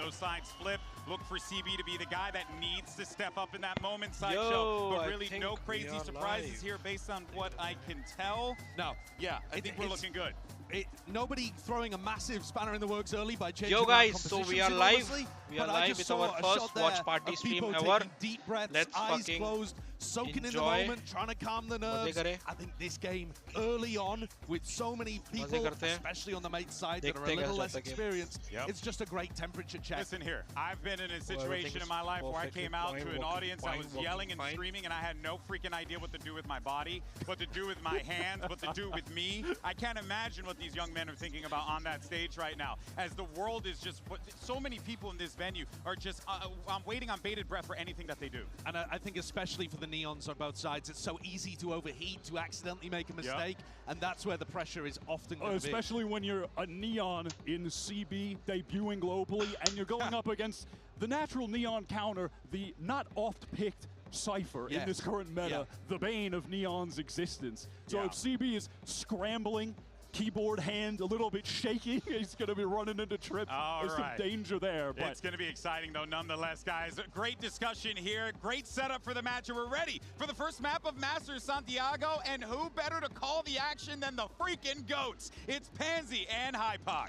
those sides flip. Look for CB to be the guy that needs to step up in that moment, Sideshow. But really no crazy surprises here based on what I can tell. No. Yeah, I think we're looking good. Nobody throwing a massive spanner in the works early by changing Yo guys, so we are live. We are live with our first watch party stream ever. Deep breaths, Let's eyes fucking closed, soaking enjoy. in the moment, trying to calm the nerves. I think this game early on with so many people, especially on the mate side that are a little less experienced, it's just a great temperature check. Listen here, I've been in a situation in my life where I came out to an audience, I was yelling and screaming, and I had no freaking idea what to do with my body, what to do with my hands, what to do with me. I can't imagine what these young men are thinking about on that stage right now, as the world is just, so many people in this venue are just, I'm waiting on bated breath for anything that they do. And I think especially for the Neons on both sides, it's so easy to overheat, to accidentally make a mistake, and that's where the pressure is often going to be. Especially when you're a Neon in CB debuting globally, and you're going up against the natural Neon counter, the not oft-picked Cypher in this current meta, the bane of Neon's existence. So if CB is scrambling, keyboard hand a little bit shaky, he's going to be running into trips. There's some danger there. But it's going to be exciting, though, nonetheless, guys. Great discussion here. Great setup for the match. And we're ready for the first map of Masters Santiago. And who better to call the action than the freaking GOATs? It's Pansy and HAIII.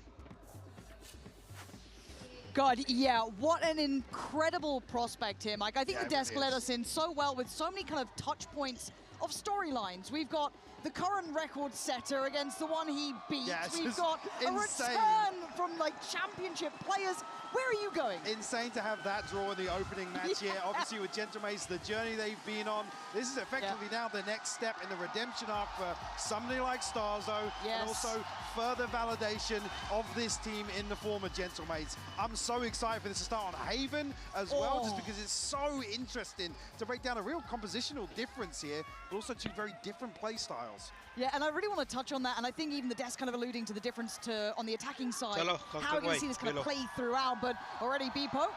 God, yeah, what an incredible prospect here, Mike. I think the desk led us in so well with so many kind of touch points of storylines. We've got the current record setter against the one he beat. We've got a return from like championship players. Where are you going? Insane to have that draw in the opening match here. Obviously with Gentlemates, the journey they've been on, this is effectively now the next step in the redemption arc for somebody like Starzo, and also further validation of this team in the form of Gentlemates. I'm so excited for this to start on Haven as well, just because it's so interesting to break down a real compositional difference here, but also two very different play styles. Yeah, and I really want to touch on that, and I think even the desk kind of alluding to the difference on the attacking side, how we're going to see this kind of play throughout, but already Beepo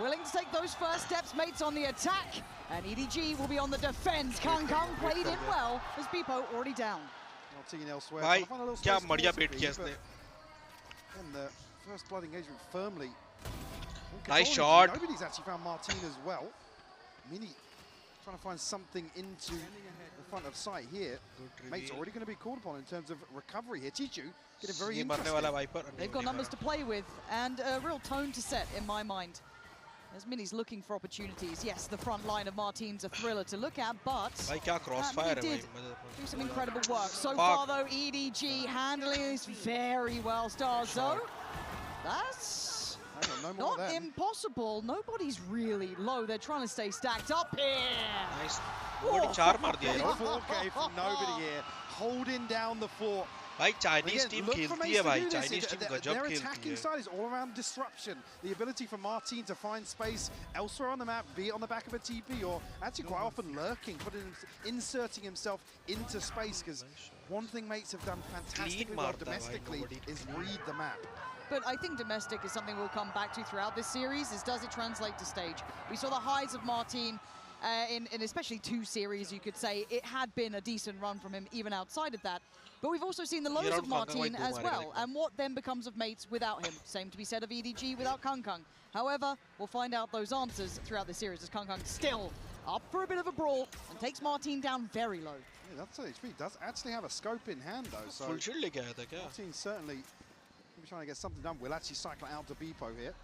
willing to take those first steps, mates on the attack, and EDG will be on the defense. KangKang played in well, as Beepo already down. Not seeing elsewhere. Bhai, kya बढ़िया beat किया इसने. And the first blood engagement firmly. Nice shot. Nobody's actually found Martin as well. Mini trying to find something into the front of sight here. Mate's already going to be called upon in terms of recovery here. Chichu getting very interesting. They've got numbers to play with and a real tone to set in my mind. As Mini's looking for opportunities. Yes, the front line of Martin's a thriller to look at, but Mini did do some incredible work. So far though, EDG handling this very well. Starzo, that's not impossible. Nobody's really low. They're trying to stay stacked up here. Nice. 4K from nobody here, holding down the fort. भाई Chinese team खेलती है भाई. Chinese team गजब Their खेलती attacking है. side is all around disruption. The ability for Martin to find space elsewhere on the map, be it on the back of a TP or actually quite often lurking, inserting himself into space. Because one thing mates have done fantastically well domestically is read the map. But I think domestic is something we'll come back to throughout this series, is does it translate to stage? We saw the highs of Martin in especially 2 series, you could say. It had been a decent run from him even outside of that. But we've also seen the lows of Martin as well, and what then becomes of mates without him. Same to be said of EDG without KangKang. However, we'll find out those answers throughout the series as KangKang still up for a bit of a brawl and takes Martin down very low. Yeah, that's HP does actually have a scope in hand though, so Martin certainly trying to get something done. We'll actually cycle out to Beepo here.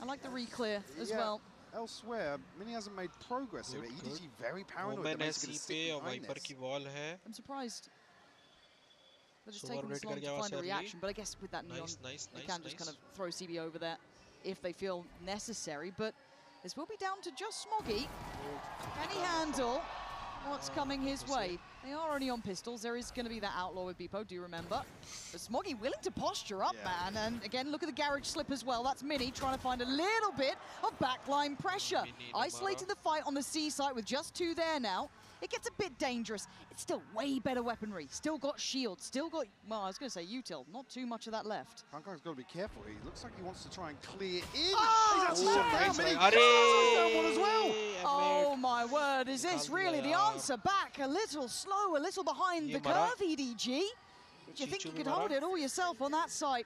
I like the re-clear as well. Elsewhere, Mini hasn't made progress here. EDG very paranoid. I'm surprised. They're just taking this long to find a reaction, but I guess with that Neon, they can just kind of throw CB over there if they feel necessary. But this will be down to just Smoggy. Can he handle what's coming his way? They are only on pistols. There is going to be that outlaw with Beepo, do you remember? But Smoggy willing to posture up, man. And again, look at the garage slip as well. That's Mini trying to find a little bit of backline pressure. Isolating the fight on the C site with just 2 there now. It gets a bit dangerous. It's still way better weaponry. Still got shields. Still got, well, I was going to say util. Not too much of that left. KangKang's got to be careful. He looks like he wants to try and clear in. Oh, he's actually shot down one as well. Oh my word, is this really the answer back? A little slow, a little behind the curve, EDG. Do you think you could hold it all yourself on that site?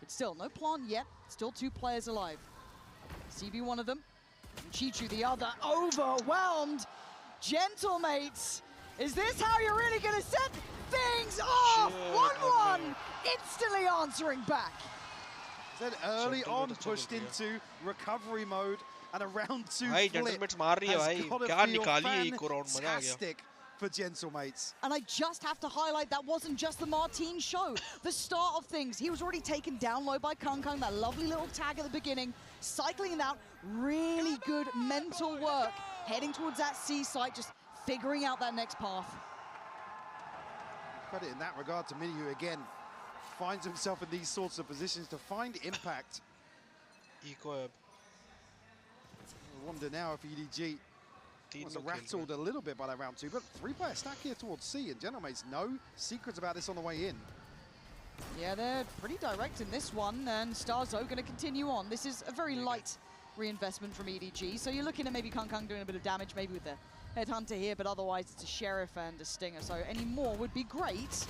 But still, no plant yet. Still 2 players alive. CB one of them, and Chichu the other. Overwhelmed. Gentle mates. Is this how you're really going to set things off? 1-1. Instantly answering back. Then early on pushed into recovery mode, and a round 2 flip has got to feel fantastic for Gentle mates. And I just have to highlight that wasn't just the Martin show. The start of things, he was already taken down low by KongKong, that lovely little tag at the beginning, cycling it out, really good mental work, heading towards that C site, just figuring out that next path. Credit in that regard to Mini, who again finds himself in these sorts of positions to find impact. I wonder now if EDG was rattled a little bit by that round 2, but 3-player stack here towards C, and Gentle mates, no secrets about this on the way in. Yeah, they're pretty direct in this one, and Starzo going to continue on. This is a very light reinvestment from EDG, so you're looking at maybe KongKong doing a bit of damage, maybe with the Headhunter here, but otherwise it's a Sheriff and a Stinger, so any more would be great,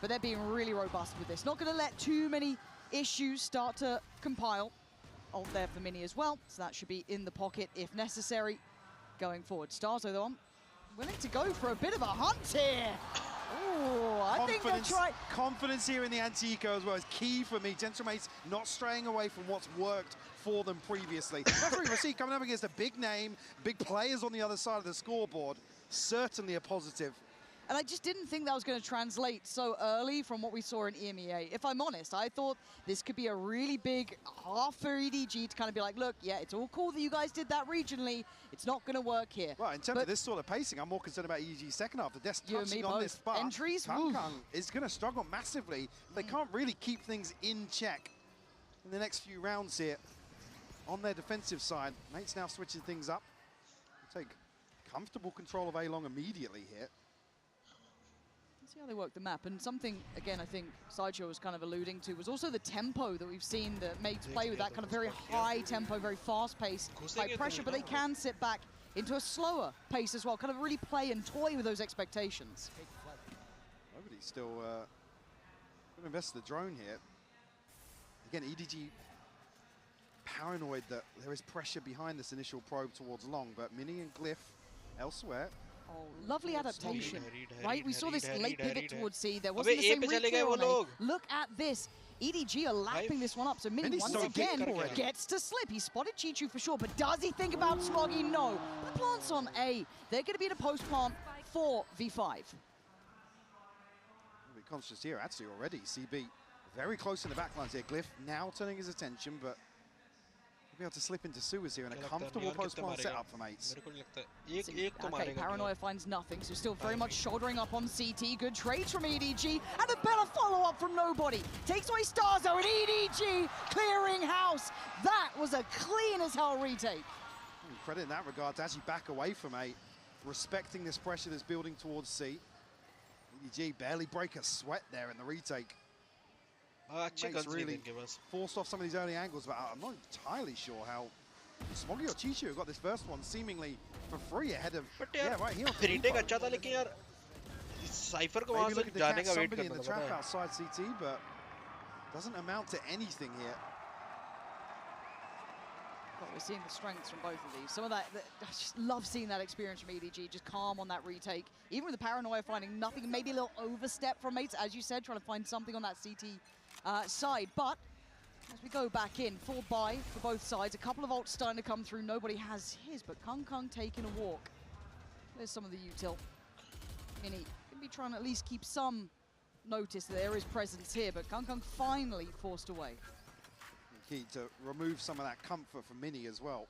but they're being really robust with this. Not going to let too many issues start to compile. Ult there for Mini as well, so that should be in the pocket if necessary going forward. Starzo, though, willing to go for a bit of a hunt here. Ooh, I think they'll try. Confidence here in the anti-eco as well is key for me. Gentle mates not straying away from what's worked for them previously. That's what you see coming up against a big name, big players on the other side of the scoreboard. Certainly a positive. And I just didn't think that was going to translate so early from what we saw in EMEA. If I'm honest, I thought this could be a really big half for EDG to kind of be like, look, yeah, it's all cool that you guys did that regionally. It's not going to work here. Right, in terms of this sort of pacing, I'm more concerned about EDG's second half. The desk touching on this spot. Entries, KongKong is going to struggle massively. They can't really keep things in check in the next few rounds here on their defensive side. Mates now switching things up. Take comfortable control of A-Long immediately here. See how they work the map, and something, again, I think Sideshow was kind of alluding to was also the tempo that we've seen the mates play with, that kind of very high tempo, very fast pace, high pressure, but they can sit back into a slower pace as well, kind of really play and toy with those expectations. Nobody's still going to invest in the drone here. Again, EDG paranoid that there is pressure behind this initial probe towards Long, but Mini and Glyph elsewhere. Oh, lovely adaptation, right? We saw this late pivot towards C. There wasn't the same recall on A. Look at this. EDG are lapping this one up, so Mini once again gets to slip. He spotted Chichu for sure, but does he think about Smoggy? No. The plant's on A. They're going to be in a post plant for V5. We'll be conscious here, actually, already. CB very close in the backlines here. Glyph now turning his attention, but be able to slip into sewers here in a comfortable post-plant setup for mates. Okay, Paranoia finds nothing, so still very much shouldering up on CT. Good trades from EDG, and a better follow-up from nobody. Takes away Starzo, and EDG clearing house. That was a clean as hell retake. Credit in that regard to actually back away from A, respecting this pressure that's building towards C. EDG barely break a sweat there in the retake. Mates really forced off some of these early angles, but I'm not entirely sure how Smoggy or Chichu got this first one seemingly for free ahead of. But yeah, right here. Retake अच्छा था लेकिन यार Cypher को वहाँ से जाने का wait करना था. In the trap outside CT, but doesn't amount to anything here. Well, we're seeing the strengths from both of these. Some of that, I just love seeing that experience from EDG, just calm on that retake. Even with the Paranoia finding nothing, maybe a little overstep from mates, as you said, trying to find something on that CT side. But as we go back in, full buy for both sides. A couple of ults starting to come through. Nobody has his, but KongKong taking a walk. There's some of the util. Mini can be trying to at least keep some notice that there is presence here, but KongKong finally forced away. Key to remove some of that comfort from Mini as well,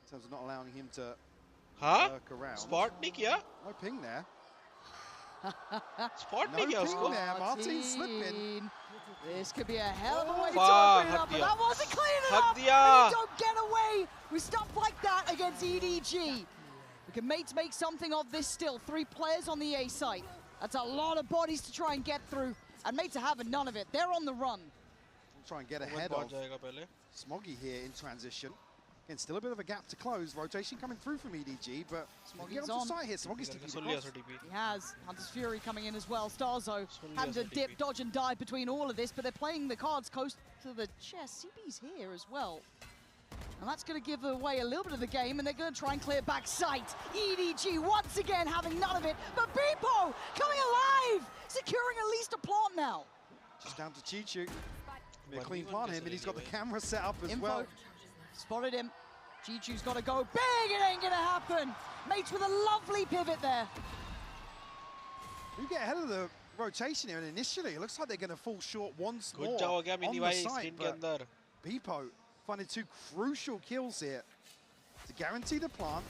in terms of not allowing him to work around. Spot नहीं किया? No ping there. Spot नहीं किया उसको. Martin slipping. This could be a hell of a way to open it up, but that wasn't clean enough. You don't get away with stuff like that against EDG. We can make something of this still. 3 players on the A site. That's a lot of bodies to try and get through, and mates are having none of it. They're on the run. Try and get ahead of Smoggy here in transition. Again, still a bit of a gap to close. Rotation coming through from EDG, but Smoggy's on. Site here. Smoggy's He has. Hunter's Fury coming in as well. Starzo having to dip, dodge, and dive between all of this, but they're playing the cards close to the chest. CB's here as well. And that's going to give away a little bit of the game, and they're going to try and clear back sight. EDG once again having none of it, but Beepo coming alive, securing at least a plant now. Just down to Chichu. A clean plant him, and he's got the camera set up as well. Spotted him. Chichu's got to go big. It ain't going to happen. Mates with a lovely pivot there. We get ahead of the rotation here, and initially it looks like they're going to fall short once more on the site, but Beepo finding 2 crucial kills here to guarantee the plant.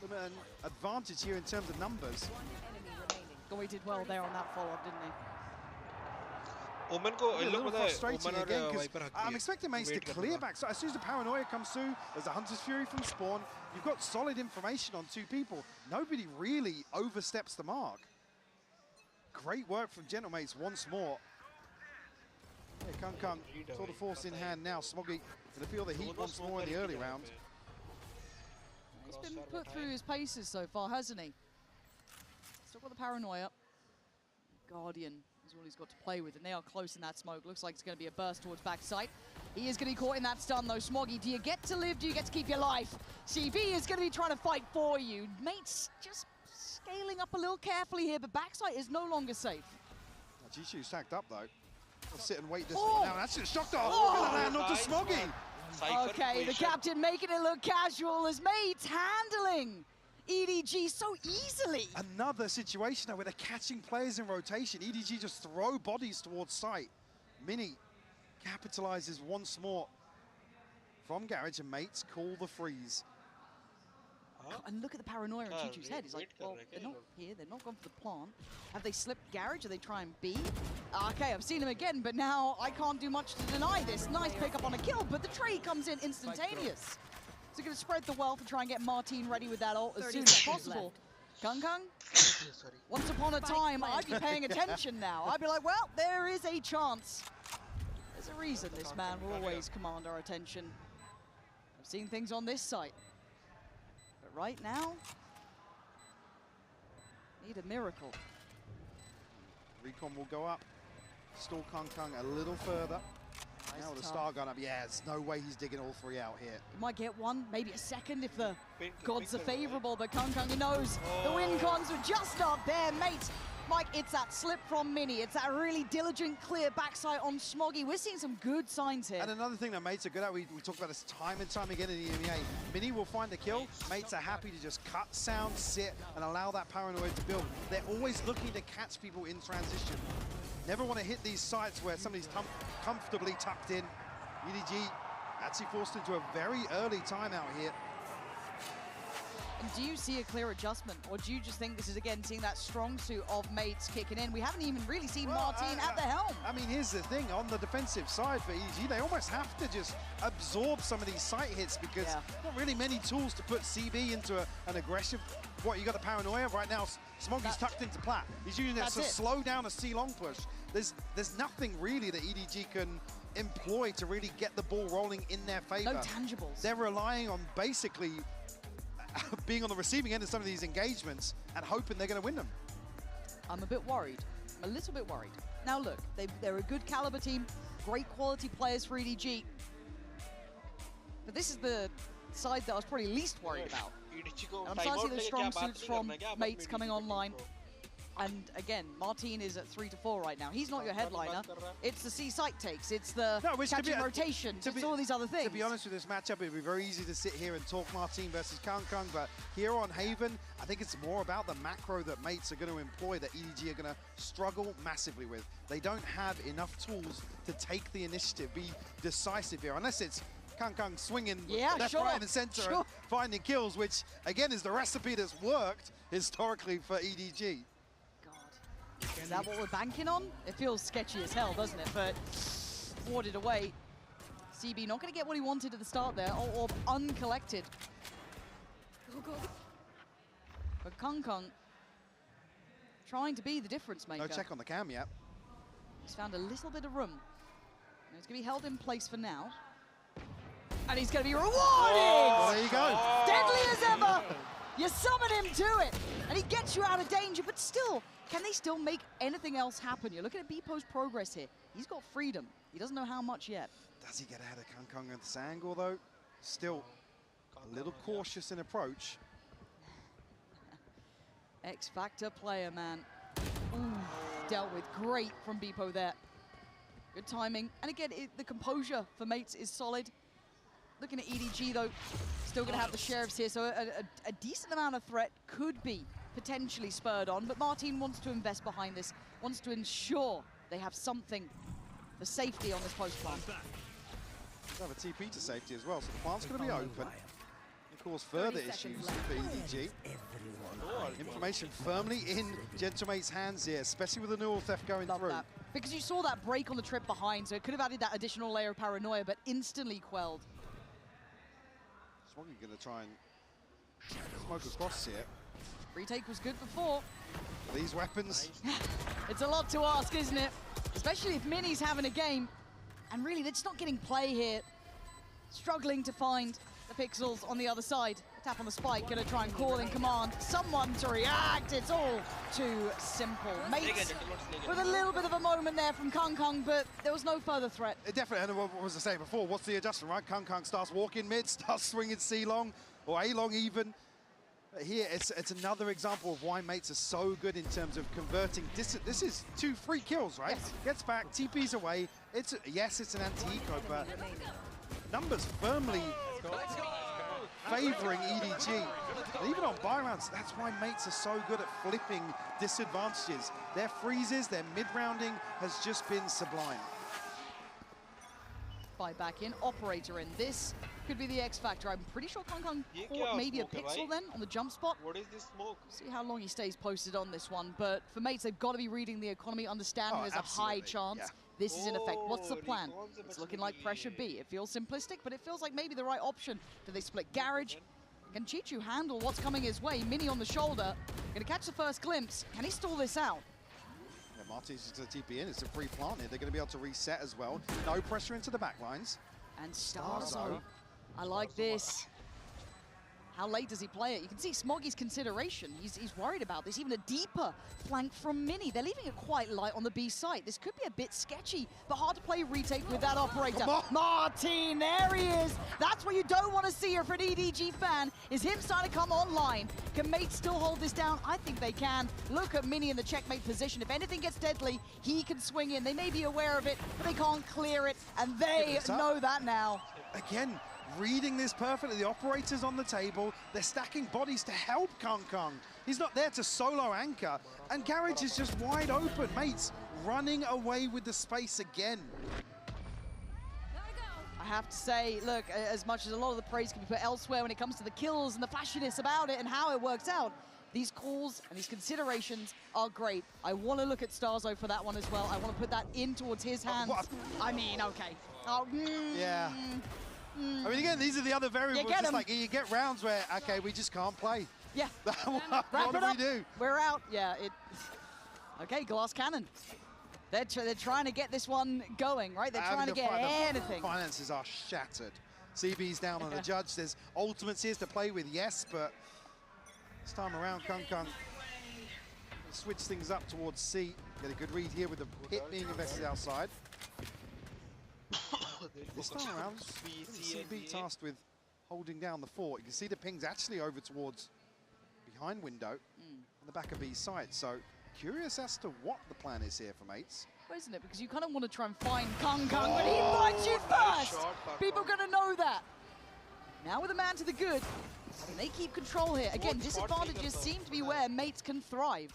Give them an advantage here in terms of numbers. Oh, he did well there on that follow-up, didn't he? A little frustrating again, because I'm expecting Mace to clear back. So as soon as the paranoia comes through, there's a Hunter's Fury from spawn. You've got solid information on 2 people. Nobody really oversteps the mark. Great work from Gentlemates once more. Yeah, Kung saw the force in hand now. Smoggy to feel the heat once more in the early round. He's been put through his paces so far, hasn't he? Still got the paranoia. Guardian is all he's got to play with, and they are close in that smoke. Looks like it's going to be a burst towards backside. He is going to be caught in that stun, though. Smoggy, do you get to live? Do you get to keep your life? CB is going to be trying to fight for you. Mates just scaling up a little carefully here, but backside is no longer safe. Jishu's tagged up, though. I'll sit and wait this one now. That's just shocked off. Gonna land onto Smoggy. Okay, the captain making it look casual as Mates handling EDG so easily. Another situation now where they're catching players in rotation. EDG just throw bodies towards site. Mini capitalizes once more from Garage, and Mates call the freeze. And look at the paranoia in Chichu's head. He's like, well, they're not here. They're not gone for the plant. Have they slipped Garage? Are they trying B? Okay, I've seen him again, but now I can't do much to deny this. Nice pickup on a kill, but the trade comes in instantaneous. So going to spread the wealth and try and get Martine ready with that ult as soon as possible. Kung, once upon a time, I'd be paying attention now. I'd be like, well, there is a chance. There's a reason this man will always command our attention. I've seen things on this site. But right now, need a miracle. Recon will go up. Stall Kung a little further. Now with the star gun up, yeah, there's no way he's digging all 3 out here. He might get 1, maybe a second if the gods are favorable, but Kung, he knows the win cons are just up there, mate. Mike, it's that slip from Mini. It's that really diligent, clear backside on Smoggy. We're seeing some good signs here. And another thing that Mates are good at, we talk about this time and time again in the EMEA. Mini will find the kill. Mates are happy to just cut, sound, sit, and allow that paranoia to build. They're always looking to catch people in transition. Never want to hit these sites where somebody's comfortably tucked in. EDG actually forced into a very early timeout here. And do you see a clear adjustment, or do you just think this is, again, seeing that strong suit of Mates kicking in? We haven't even really seen Martine at the helm. I mean, here's the thing. On the defensive side for EDG, they almost have to just absorb some of these site hits because not really many tools to put CB into an aggressive... What, you got the paranoia? Right now, Smoggy's tucked into plat. He's using it to slow down a C-long push. There's nothing really that EDG can employ to really get the ball rolling in their favor. No tangibles. They're relying on basically being on the receiving end of some of these engagements and hoping they're going to win them. I'm a bit worried. I'm a little bit worried. Now look, they're a good caliber team, great quality players for EDG. But this is the side that I was probably least worried about. I'm starting to see the strong suits from Mates coming online. And again, Martine is at 3-4 right now. He's not your headliner. It's the C site takes. It's the catching rotations. It's all these other things. To be honest with this matchup, it'd be very easy to sit here and talk Martine versus Kung, but here on Haven, I think it's more about the macro that Mates are going to employ that EDG are going to struggle massively with. They don't have enough tools to take the initiative, be decisive here, unless it's Kung swinging left, right, and center and finding kills, which again is the recipe that's worked historically for EDG. Is that what we're banking on? It feels sketchy as hell, doesn't it? But warded away. CB not going to get what he wanted at the start there, or uncollected. But Kung trying to be the difference maker. No check on the cam yet. He's found a little bit of room. And it's going to be held in place for now. And he's going to be rewarded! Oh, there you go. Deadly as ever! You summon him to it, and he gets you out of danger, but still, can they still make anything else happen? You're looking at Beepo's progress here. He's got freedom. He doesn't know how much yet. Does he get ahead of KongKong at this angle, though? Still a little cautious in approach. X-Factor player, man. Ooh, dealt with great from Beepo there. Good timing. And again, the composure for Mates is solid. Looking at EDG, though, still going to have the Sheriffs here, so a decent amount of threat could be potentially spurred on, but Martin wants to invest behind this, wants to ensure they have something for safety on this post plant. They have a TP to safety as well, so the plant's going to be open. Of course, further issues for EDG. Information firmly in Gentlemate's hands here, especially with the neural theft going through. That. Because you saw that break on the trip behind, so it could have added that additional layer of paranoia, but instantly quelled. Smoggy going to try and smoke across here. Retake was good before. These weapons. It's a lot to ask, isn't it? Especially if Mini's having a game. And really, they're just not getting play here. Struggling to find the pixels on the other side. Tap on the spike, gonna try and call in command. Someone to react, it's all too simple. Mates with a little bit of a moment there from KongKong, but there was no further threat. Definitely, and what was I saying before, what's the adjustment, right? KongKong starts walking mid, starts swinging C-long, or A-long even. Here, it's another example of why Mates are so good in terms of converting. This is 2 free kills, right? Yes. Gets back, TP's away. Yes, it's an anti-eco, but numbers firmly favoring EDG. And even on buy rounds, that's why Mates are so good at flipping disadvantages. Their freezes, their mid-rounding has just been sublime. Spy back in, operator in. This could be the X factor. I'm pretty sure KongKong caught maybe a pixel then on the jump spot. What is this smoke? See how long he stays posted on this one. But for Mates, they've got to be reading the economy, understanding there's a high chance this is in effect. What's the plan? It's looking like pressure B. It feels simplistic, but it feels like maybe the right option. Do they split Garage? Can Chichu handle what's coming his way? Mini on the shoulder. Gonna catch the first glimpse. Can he stall this out? Yeah, Martin's just going to TP in. It's a free plant here. They're going to be able to reset as well. No pressure into the back lines. And Starzo. I like this. How late does he play it? You can see Smoggy's consideration. He's worried about this. Even a deeper flank from Mini. They're leaving it quite light on the B site. This could be a bit sketchy, but hard to play retake with that operator. Martin, there he is. That's what you don't want to see here for an EDG fan, is him starting to come online. Can Mates still hold this down? I think they can. Look at Mini in the checkmate position. If anything gets deadly, he can swing in. They may be aware of it, but they can't clear it, and they know that now. Again, reading this perfectly. The operator's on the table. They're stacking bodies to help KongKong. He's not there to solo anchor. And Garage is just wide open. Mates running away with the space again. I have to say, look, as much as a lot of the praise can be put elsewhere when it comes to the kills and the flashiness about it and how it works out, these calls and these considerations are great. I want to look at Starzo for that one as well. I want to put that in towards his hands. I mean, okay. Yeah. I mean, again, these are the other variables. Just like you get rounds where, okay, we just can't play. Yeah. What do we do? We're out. Yeah. Okay, glass cannon. They're trying to get this one going, right? They're trying to get anything. Finances are shattered. CB's down on the judge. There's ultimates here to play with, yes, but this time around, KongKong switch things up towards C. Get a good read here with the hit being invested outside. This time around, CB tasked with holding down the fort. You can see the ping's actually over towards behind window on the back of B's side. So curious as to what the plan is here for Mates. Well, isn't it? Because you kind of want to try and find KongKong, but he finds you first. People are going to know that. Now with a man to the good, can they keep control here? Again, disadvantages seem to be where Mates can thrive.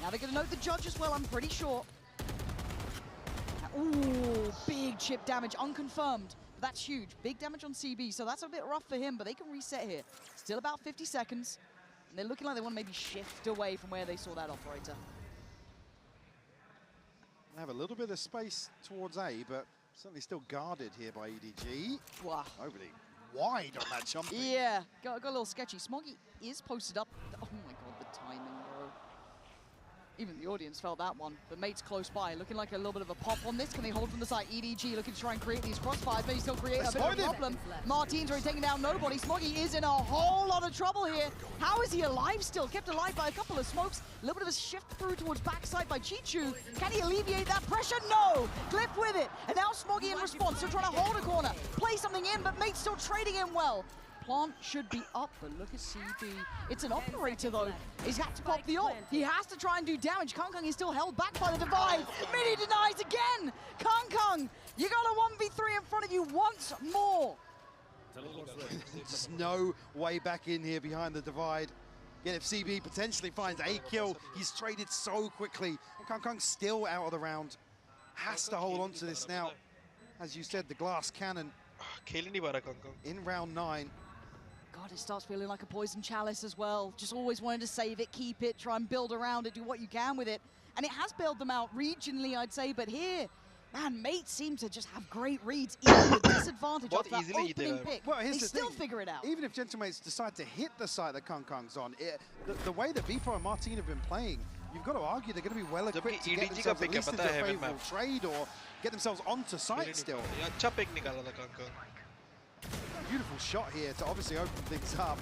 Now they're going to note the judge as well, I'm pretty sure. Ooh, big chip damage, unconfirmed. But that's huge. Big damage on CB, so that's a bit rough for him, but they can reset here. Still about 50 seconds. And they're looking like they want to maybe shift away from where they saw that operator. They have a little bit of space towards A, but certainly still guarded here by EDG. Wow. Nobody wide on that jump. Yeah, got a little sketchy. Smoggy is posted up. Oh my god, the timing, bro. Even the audience felt that one. But Mate's close by, looking like a little bit of a pop on this. Can they hold from the side? EDG looking to try and create these crossfires, but he still create a bit of a problem. Martin's already taking down nobody. Smoggy is in a whole lot of trouble here. How is he alive still? Kept alive by a couple of smokes. A little bit of a shift through towards backside by Chichu. Can he alleviate that pressure? No! Glyph with it. And now Smoggy in response, still trying to hold a corner. Play something in, but Mate's still trading in well. Plant should be up, but look at CB. It's an operator, though. He's got to pop the ult. He has to try and do damage. KongKong is still held back by the divide. Mini denies again. KongKong, you got a 1v3 in front of you once more. Just no way back in here behind the divide. Yet if CB potentially finds a kill, he's traded so quickly. KongKong still out of the round. Has to hold on to this now. As you said, the glass cannon in round 9. God, it starts feeling like a poison chalice as well. Just always wanting to save it, keep it, try and build around it, do what you can with it. And it has bailed them out regionally, I'd say, but here, man, Mate seems to just have great reads, even the disadvantage of that opening pick. Well, they still figure it out. Even if Gentlemates decide to hit the site that KongKong's on, the way that Bpo and Martin have been playing, you've got to argue they're going to be well equipped to get themselves at least into a favorable trade or get themselves onto site still. Beautiful shot here to obviously open things up.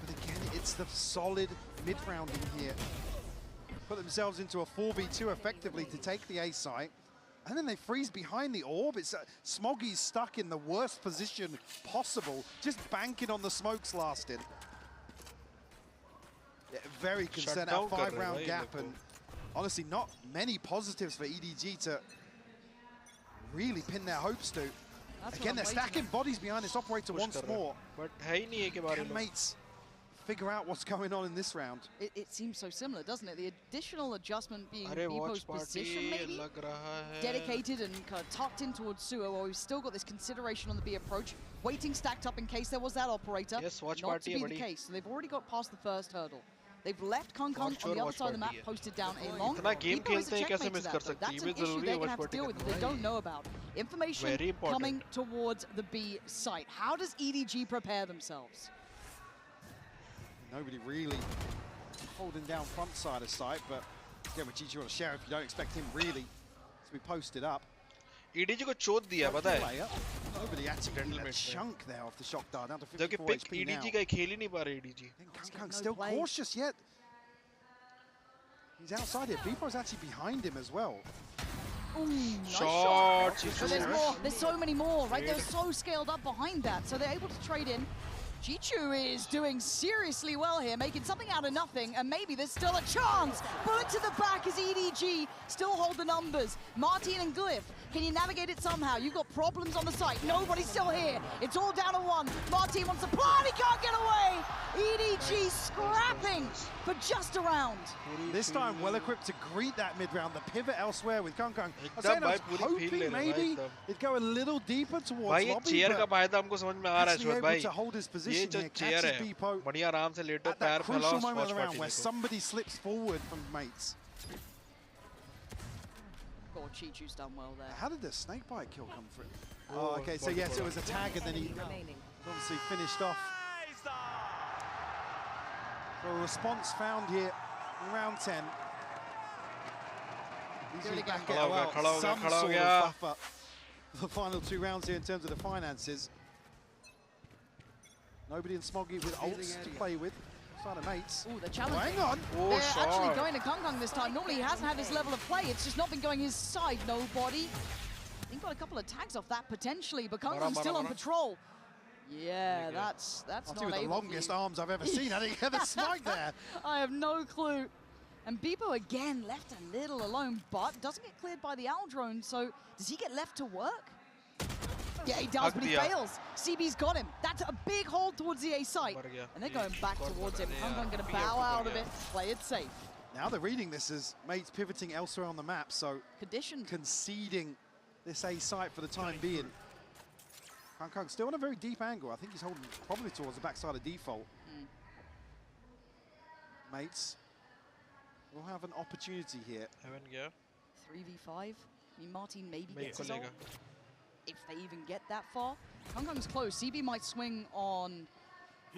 But again, it's the solid mid-rounding here. Put themselves into a 4v2 effectively to take the A site. And then they freeze behind the orb. It's Smoggy's stuck in the worst position possible, just banking on the smokes lasted. Yeah, very concerned, a 5-round gap, and honestly not many positives for EDG to really pin their hopes to. Again, they're stacking bodies behind this operator once more. But HAIII Can Mates figure out what's going on in this round? It seems so similar, doesn't it? The additional adjustment being Bpo's position, maybe dedicated and kind of tucked in towards Suo, while we've still got this consideration on the B approach, waiting stacked up in case there was that operator. Yes, watch not party, to be the case. So they've already got past the first hurdle. They've left KongKong on the other side of the map, posted down a long. Bpo is a checkmate to that, though. That's an issue they're going to have to deal with that they don't know about. Information coming towards the B site. How does EDG prepare themselves? Nobody really holding down front side of site, but again, with Chichu on a sheriff, you don't expect him really to be posted up. EDG को चोट दिया पता है? Nobody actually getting a chunk there off the shock dart down to 54 HP now. EDG का खेल ही नहीं पा रहा EDG. KongKong still cautious yet. He's outside here. Bpo's actually behind him as well. Ooh, nice shot. But there's more. There's so many more, right? They're so scaled up behind that, so they're able to trade in. Chichu is doing seriously well here, making something out of nothing, and maybe there's still a chance. Bullet to the back as EDG still hold the numbers. Martin and Glyph, can you navigate it somehow? You've got problems on the site. Nobody's still here. It's all down to 1. Martin wants to plant. He can't get away. EDG scrapping for just a round. This time well equipped to greet that mid-round. The pivot elsewhere with KongKong. I was hoping maybe it'd go a little deeper towards lobby, but actually able to hold his position here, catches Bpo at that crucial moment of the round where somebody slips forward from Mates. God, Chichu's done well there. How did the snakebite kill come through? Oh, okay, so yes, it was a tag and then he obviously finished off. So a response found here in round 10. Usually can get some sort of buffer for the final 2 rounds here in terms of the finances. Nobody in Smoggy with ults to play with. Side of Mates. Ooh, they're challenging. Oh, hang on. They're actually going to KongKong this time. Normally he hasn't had this level of play. It's just not been going his side. Nobody. I think got a couple of tags off that potentially, but KongKong's still on patrol. Yeah, that's not able the longest arms I've ever seen. I didn't get the smite there. I have no clue. And Bpo again left a little alone, but doesn't get cleared by the owl drone. So does he get left to work? Yeah, he does, but he fails. CB's got him. That's a big hold towards the A site. And they're going back towards him. KongKong going to bow out of it, play it safe. Now they're reading this as Mates pivoting elsewhere on the map, so conceding this A site for the time being. KongKong still on a very deep angle. I think he's holding probably towards the backside of default. Mates will have an opportunity here. 3v5. I mean, Martin maybe gets his ult. If they even get that far. KongKong's close. CB might swing on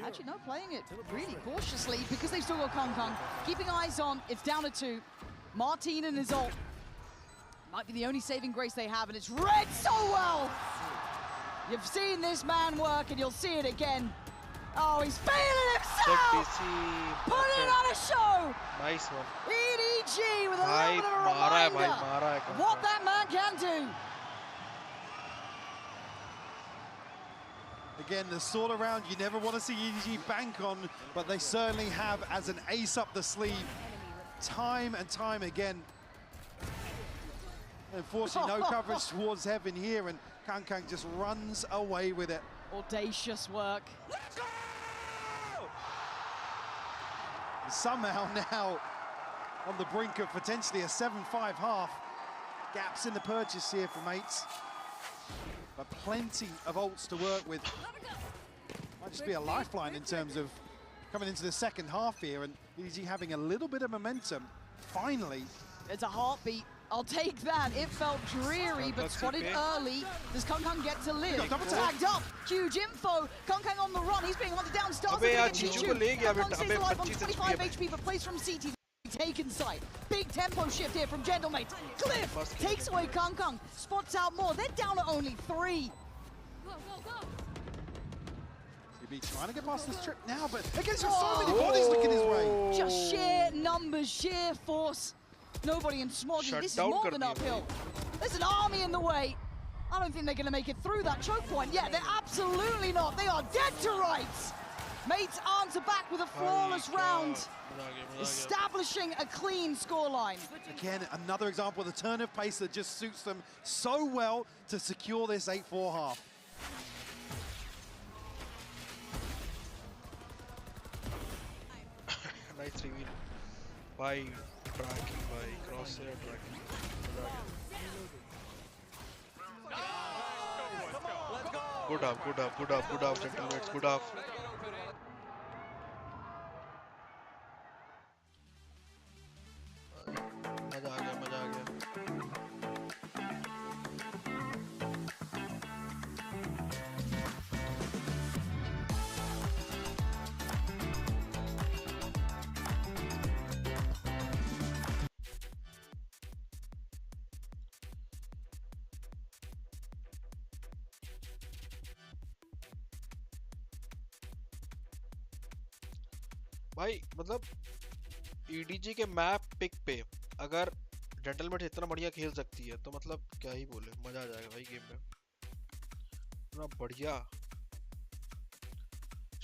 Actually, no, playing it really cautiously because they've still got KongKong. Keeping eyes on, it's down to 2. Martin and his ult might be the only saving grace they have, and it's read so well! You've seen this man work, and you'll see it again. Oh, he's feeling himself! Putting on a show! Nice one. EDG with a little bit of a reminder of what that man can do. Again, the sort of round you never want to see EDG bank on, but they certainly have as an ace up the sleeve, time and time again. Unfortunately, no coverage towards Heaven here, and KongKong just runs away with it. Audacious work. Let's go! Somehow now on the brink of potentially a 7-5 half. Gaps in the purchase here for mates. But plenty of ults to work with. Might just be a lifeline in terms of coming into the second half here, and EDG having a little bit of momentum. Finally. It's a heartbeat. I'll take that. It felt dreary, but spotted early. Does KongKong get to live? Tagged up. Huge info. KongKong on the run. He's being hunted down. Stars to get KongKong stays alive on 25 HP, but plays from CT. Taken sight. Big tempo shift here from Gentlemate. Cliff takes away KongKong. Spots out more. They're down to only 3. He'll be trying to get past this trip now, but against so many bodies looking his way. Just sheer numbers, sheer force. Nobody in Smoggy. This is more than uphill. There's an army in the way. I don't think they're going to make it through that choke point. Yeah, they're absolutely not. They are dead to rights. Mates answer back with a flawless round, establishing a clean scoreline. Again, another example of the turn of pace that just suits them so well to secure this 8-4 half. Nice reveal by tracking, by crosshair tracking. Good up, gentlemen, good up. मजा आ गया भाई मतलब EDG के map pick पे अगर gentleman इतना बढ़िया खेल सकती है तो मतलब क्या ही बोले, मजा आ जाएगा भाई गेम में। इतना बढ़िया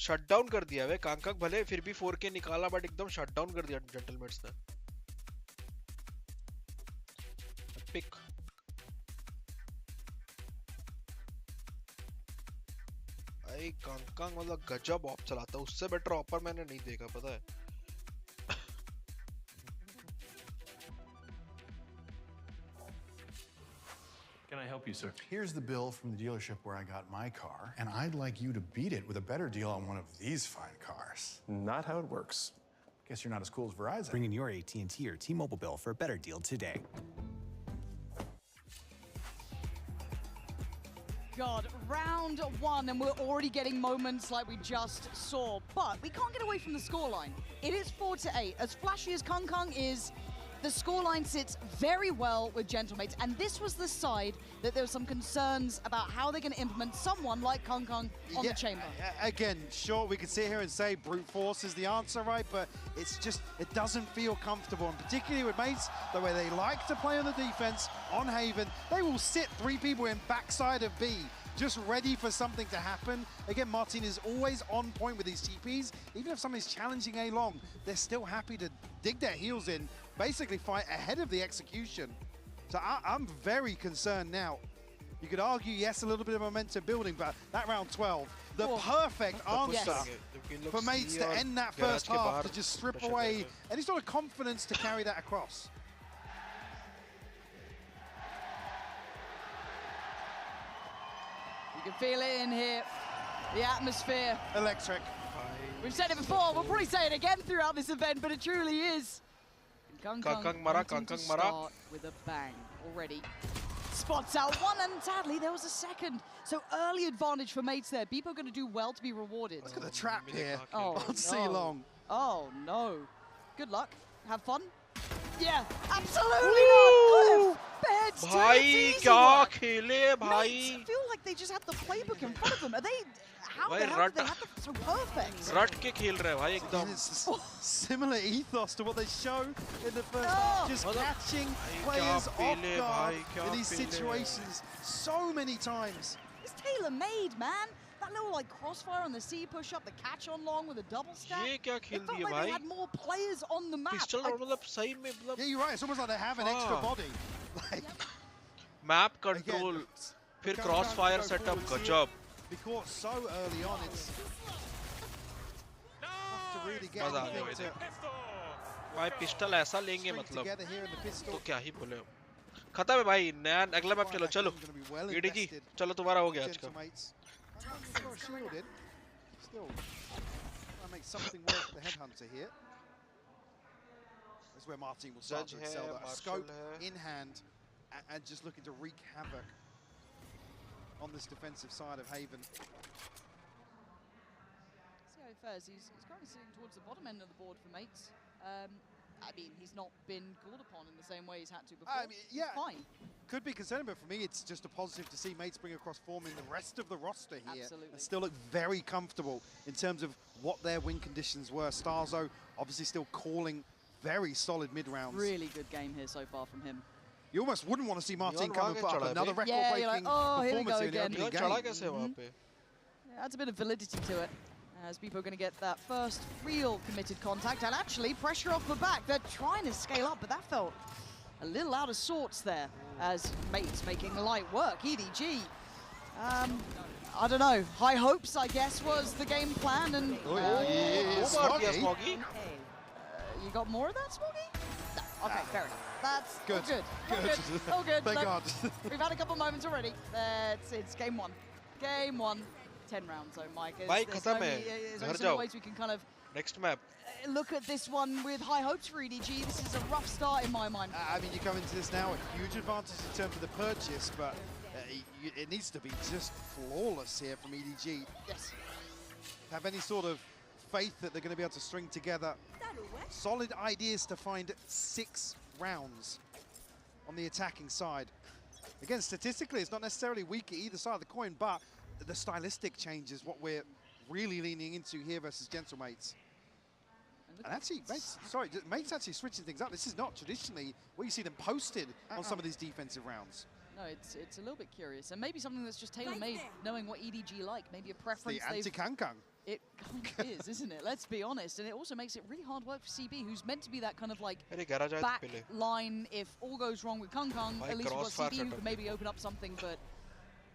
शटडाउन कर दिया वे KongKong, भले फिर भी 4K निकाला बट एकदम शटडाउन कर दिया जेंटलमैन्स ने। पिक भाई KongKong मतलब गजब ऑप चलाता है, उससे बेटर ऑपर मैंने नहीं देखा, पता है। Can I help you, sir? Here's the bill from the dealership where I got my car, and I'd like you to beat it with a better deal on one of these fine cars. Not how it works. Guess you're not as cool as Verizon. Bring in your AT&T or T-Mobile bill for a better deal today. God, round 1, and we're already getting moments like we just saw, but we can't get away from the scoreline. It is 4-8. As flashy as KongKong is, the scoreline sits very well with Gentlemates, and this was the side that there were some concerns about how they're going to implement someone like KongKong on the chamber. Again, sure, we could sit here and say brute force is the answer, right? But it's just, it doesn't feel comfortable, and particularly with mates, the way they like to play on the defense, on Haven, they will sit 3 people in backside of B, just ready for something to happen. Again, Martin is always on point with his TPs. Even if somebody's challenging A long, they're still happy to dig their heels in, basically fight ahead of the execution. So I'm very concerned now. You could argue, yes, a little bit of momentum building, but that round 12, the perfect answer for mates to end that first half, to just strip away any sort of confidence to carry that across. You can feel it in here, the atmosphere. Electric. We've said it before, we'll probably say it again throughout this event, but it truly is. KongKong mara with a bang already. spots out one, and sadly there was a second. So early advantage for mates there. Beepo going to do well to be rewarded. Look at the trap here on C-Long. Oh no. Good luck. Have fun. Yeah, absolutely not. Cliff, beds, भाई क्या खेले भाई. Mates feel like they just have the playbook in front of them. Are they? How the hell did they have that so perfect? रट के खेल रहे हैं भाई एकदम. Similar ethos to what they show in the first half, just catching players off guard in these situations so many times. It's tailor-made, man. That little like crossfire on the C push-up, the catch on long with a double stack. ये क्या खेल It felt दिए like भाई. they had more players on the map. Pistol और मतलब सही में मतलब. Yeah, you're right. It's almost like they have an extra body. Like map control, फिर crossfire setup गजब. Be caught so early on, it's tough to really get anything to भाई pistol ऐसा लेंगे मतलब together here in the pistol. तो क्या ही बोले. खत्म है भाई. नया अगला मैप चलो चलो. EDG चलो तुम्हारा हो गया आज का. Shielded. Still, trying to make something work for the headhunter here. That's where Martin will start to excel. That scope in hand and just looking to wreak havoc on this defensive side of Haven. See how he fares. He's currently sitting towards the bottom end of the board for mates. I mean, he's not been called upon in the same way he's had to before. I mean, yeah, fine. Could be concerning, but for me, it's just a positive to see mates bring across form in the rest of the roster here. Absolutely. And still look very comfortable in terms of what their win conditions were. Starzo obviously still calling very solid mid-rounds. Really good game here so far from him. You almost wouldn't want to see Martin come and put up another record-breaking here performance we in the opening game. Yeah, adds a bit of validity to it. As Beepo are going to get that first real committed contact, and actually pressure off the back. They're trying to scale up, but that felt a little out of sorts there. As mates making light work. EDG. I don't know. High hopes, I guess, was the game plan, and Smoggy. You got more of that, Smoggy? No. Okay, fair enough. That's good. All good. Thank God. We've had a couple moments already. It's game one. Game one. 10 rounds, though, Mike. There's no ways we can kind of next map. Look at this one with high hopes for EDG. This is a rough start in my mind. I mean, you come into this now a huge advantage in terms of the purchase, but it needs to be just flawless here from EDG. Yes. Have any sort of faith that they're going to be able to string together solid ideas to find 6 rounds on the attacking side. Again, statistically, it's not necessarily weak at either side of the coin, but the stylistic change is what we're really leaning into here versus Gentlemates. And actually, Mates actually switching things up. This is not traditionally where you see them posted on some of these defensive rounds. No, it's a little bit curious. And maybe something that's just tailor-made, knowing what EDG like. Maybe a preference. The anti-Kangkang. It is, isn't it? Let's be honest. And it also makes it really hard work for CB, who's meant to be that kind of like back line. If all goes wrong with Kangkang, at least we've got CB who can maybe open up something. But,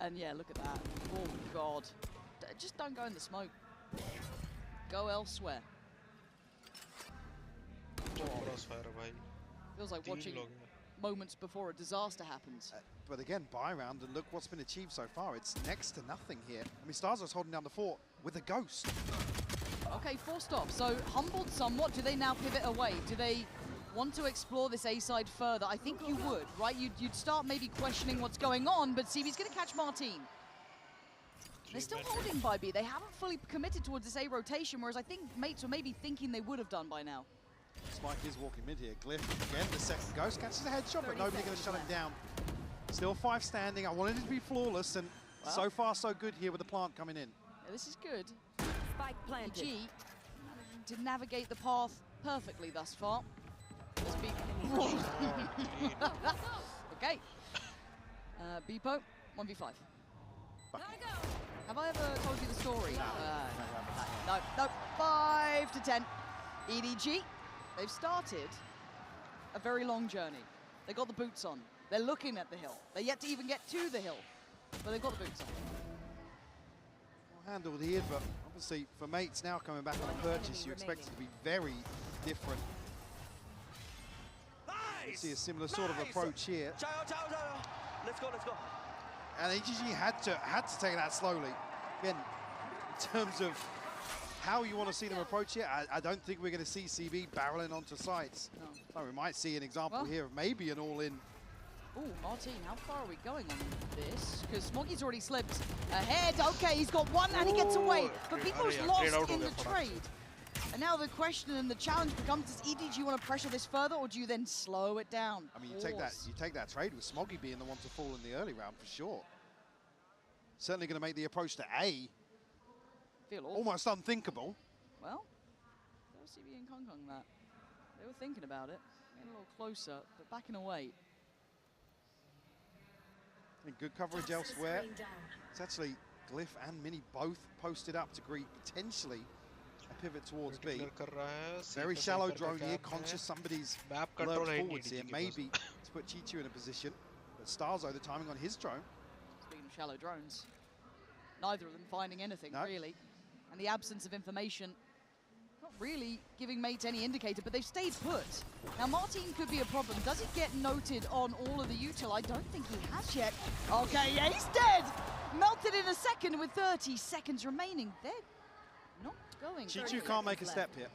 and yeah, look at that. Oh, God. Just don't go in the smoke. Go elsewhere. Feels like watching moments before a disaster happens. But again, buy round, and look what's been achieved so far. It's next to nothing here. I mean, Starzo's holding down the fort with a ghost. Okay, 4 stops. So humbled somewhat. Do they now pivot away? Do they want to explore this A side further? I think you would, right? You'd start maybe questioning what's going on, but CB's going to catch Martin. They're still holding by B. They haven't fully committed towards this A rotation, whereas I think mates were maybe thinking they would have done by now. Spike is walking mid here. Glyph again, the second ghost catches a headshot, but nobody going to shut him down. Still 5 standing. I wanted it to be flawless, and so far so good here with the plant coming in. Yeah, this is good. Spike planted. EDG managing to navigate the path perfectly thus far. Let's be okay. Beepo, 1v5. Have I ever told you the story? No. 5 to 10. EDG. They've started a very long journey. They got the boots on. They're looking at the hill. They're yet to even get to the hill, but they've got the boots on. Well handled here, but obviously for mates now coming back on a purchase, you expect it to be very different. You see a similar sort of approach here. Let's go. And EDG had to take that slowly. Again, in terms of how you want to see them approach here, I don't think we're going to see CB barreling onto sites. No, we might see an example here of maybe an all-in Oh, Martin, how far are we going on this? Because Smoggy's already slipped ahead. Okay, he's got one and he gets away. But People's lost in the trade. And now the question and the challenge becomes, does EDG want to pressure this further, or do you then slow it down? I mean, you take that trade with Smoggy being the one to fall in the early round for sure. Certainly going to make the approach to A almost unthinkable. Well, they'll CB and KongKong that. They were thinking about it, getting a little closer, but backing away. And good coverage elsewhere. It's actually Glyph and Mini both posted up to greet potentially a pivot towards B. Very shallow drone here, conscious somebody's lurked forwards here, maybe to put Chichu in a position. But Starzo, the timing on his drone. Speaking of shallow drones, neither of them finding anything, really. And the absence of information, not really giving mates any indicator, but they've stayed put. Now, Martin could be a problem. Does he get noted on all of the util? I don't think he has yet. Okay, yeah, he's dead! Melted in a second with 30 seconds remaining. They're not going. Chichu can't make a step here.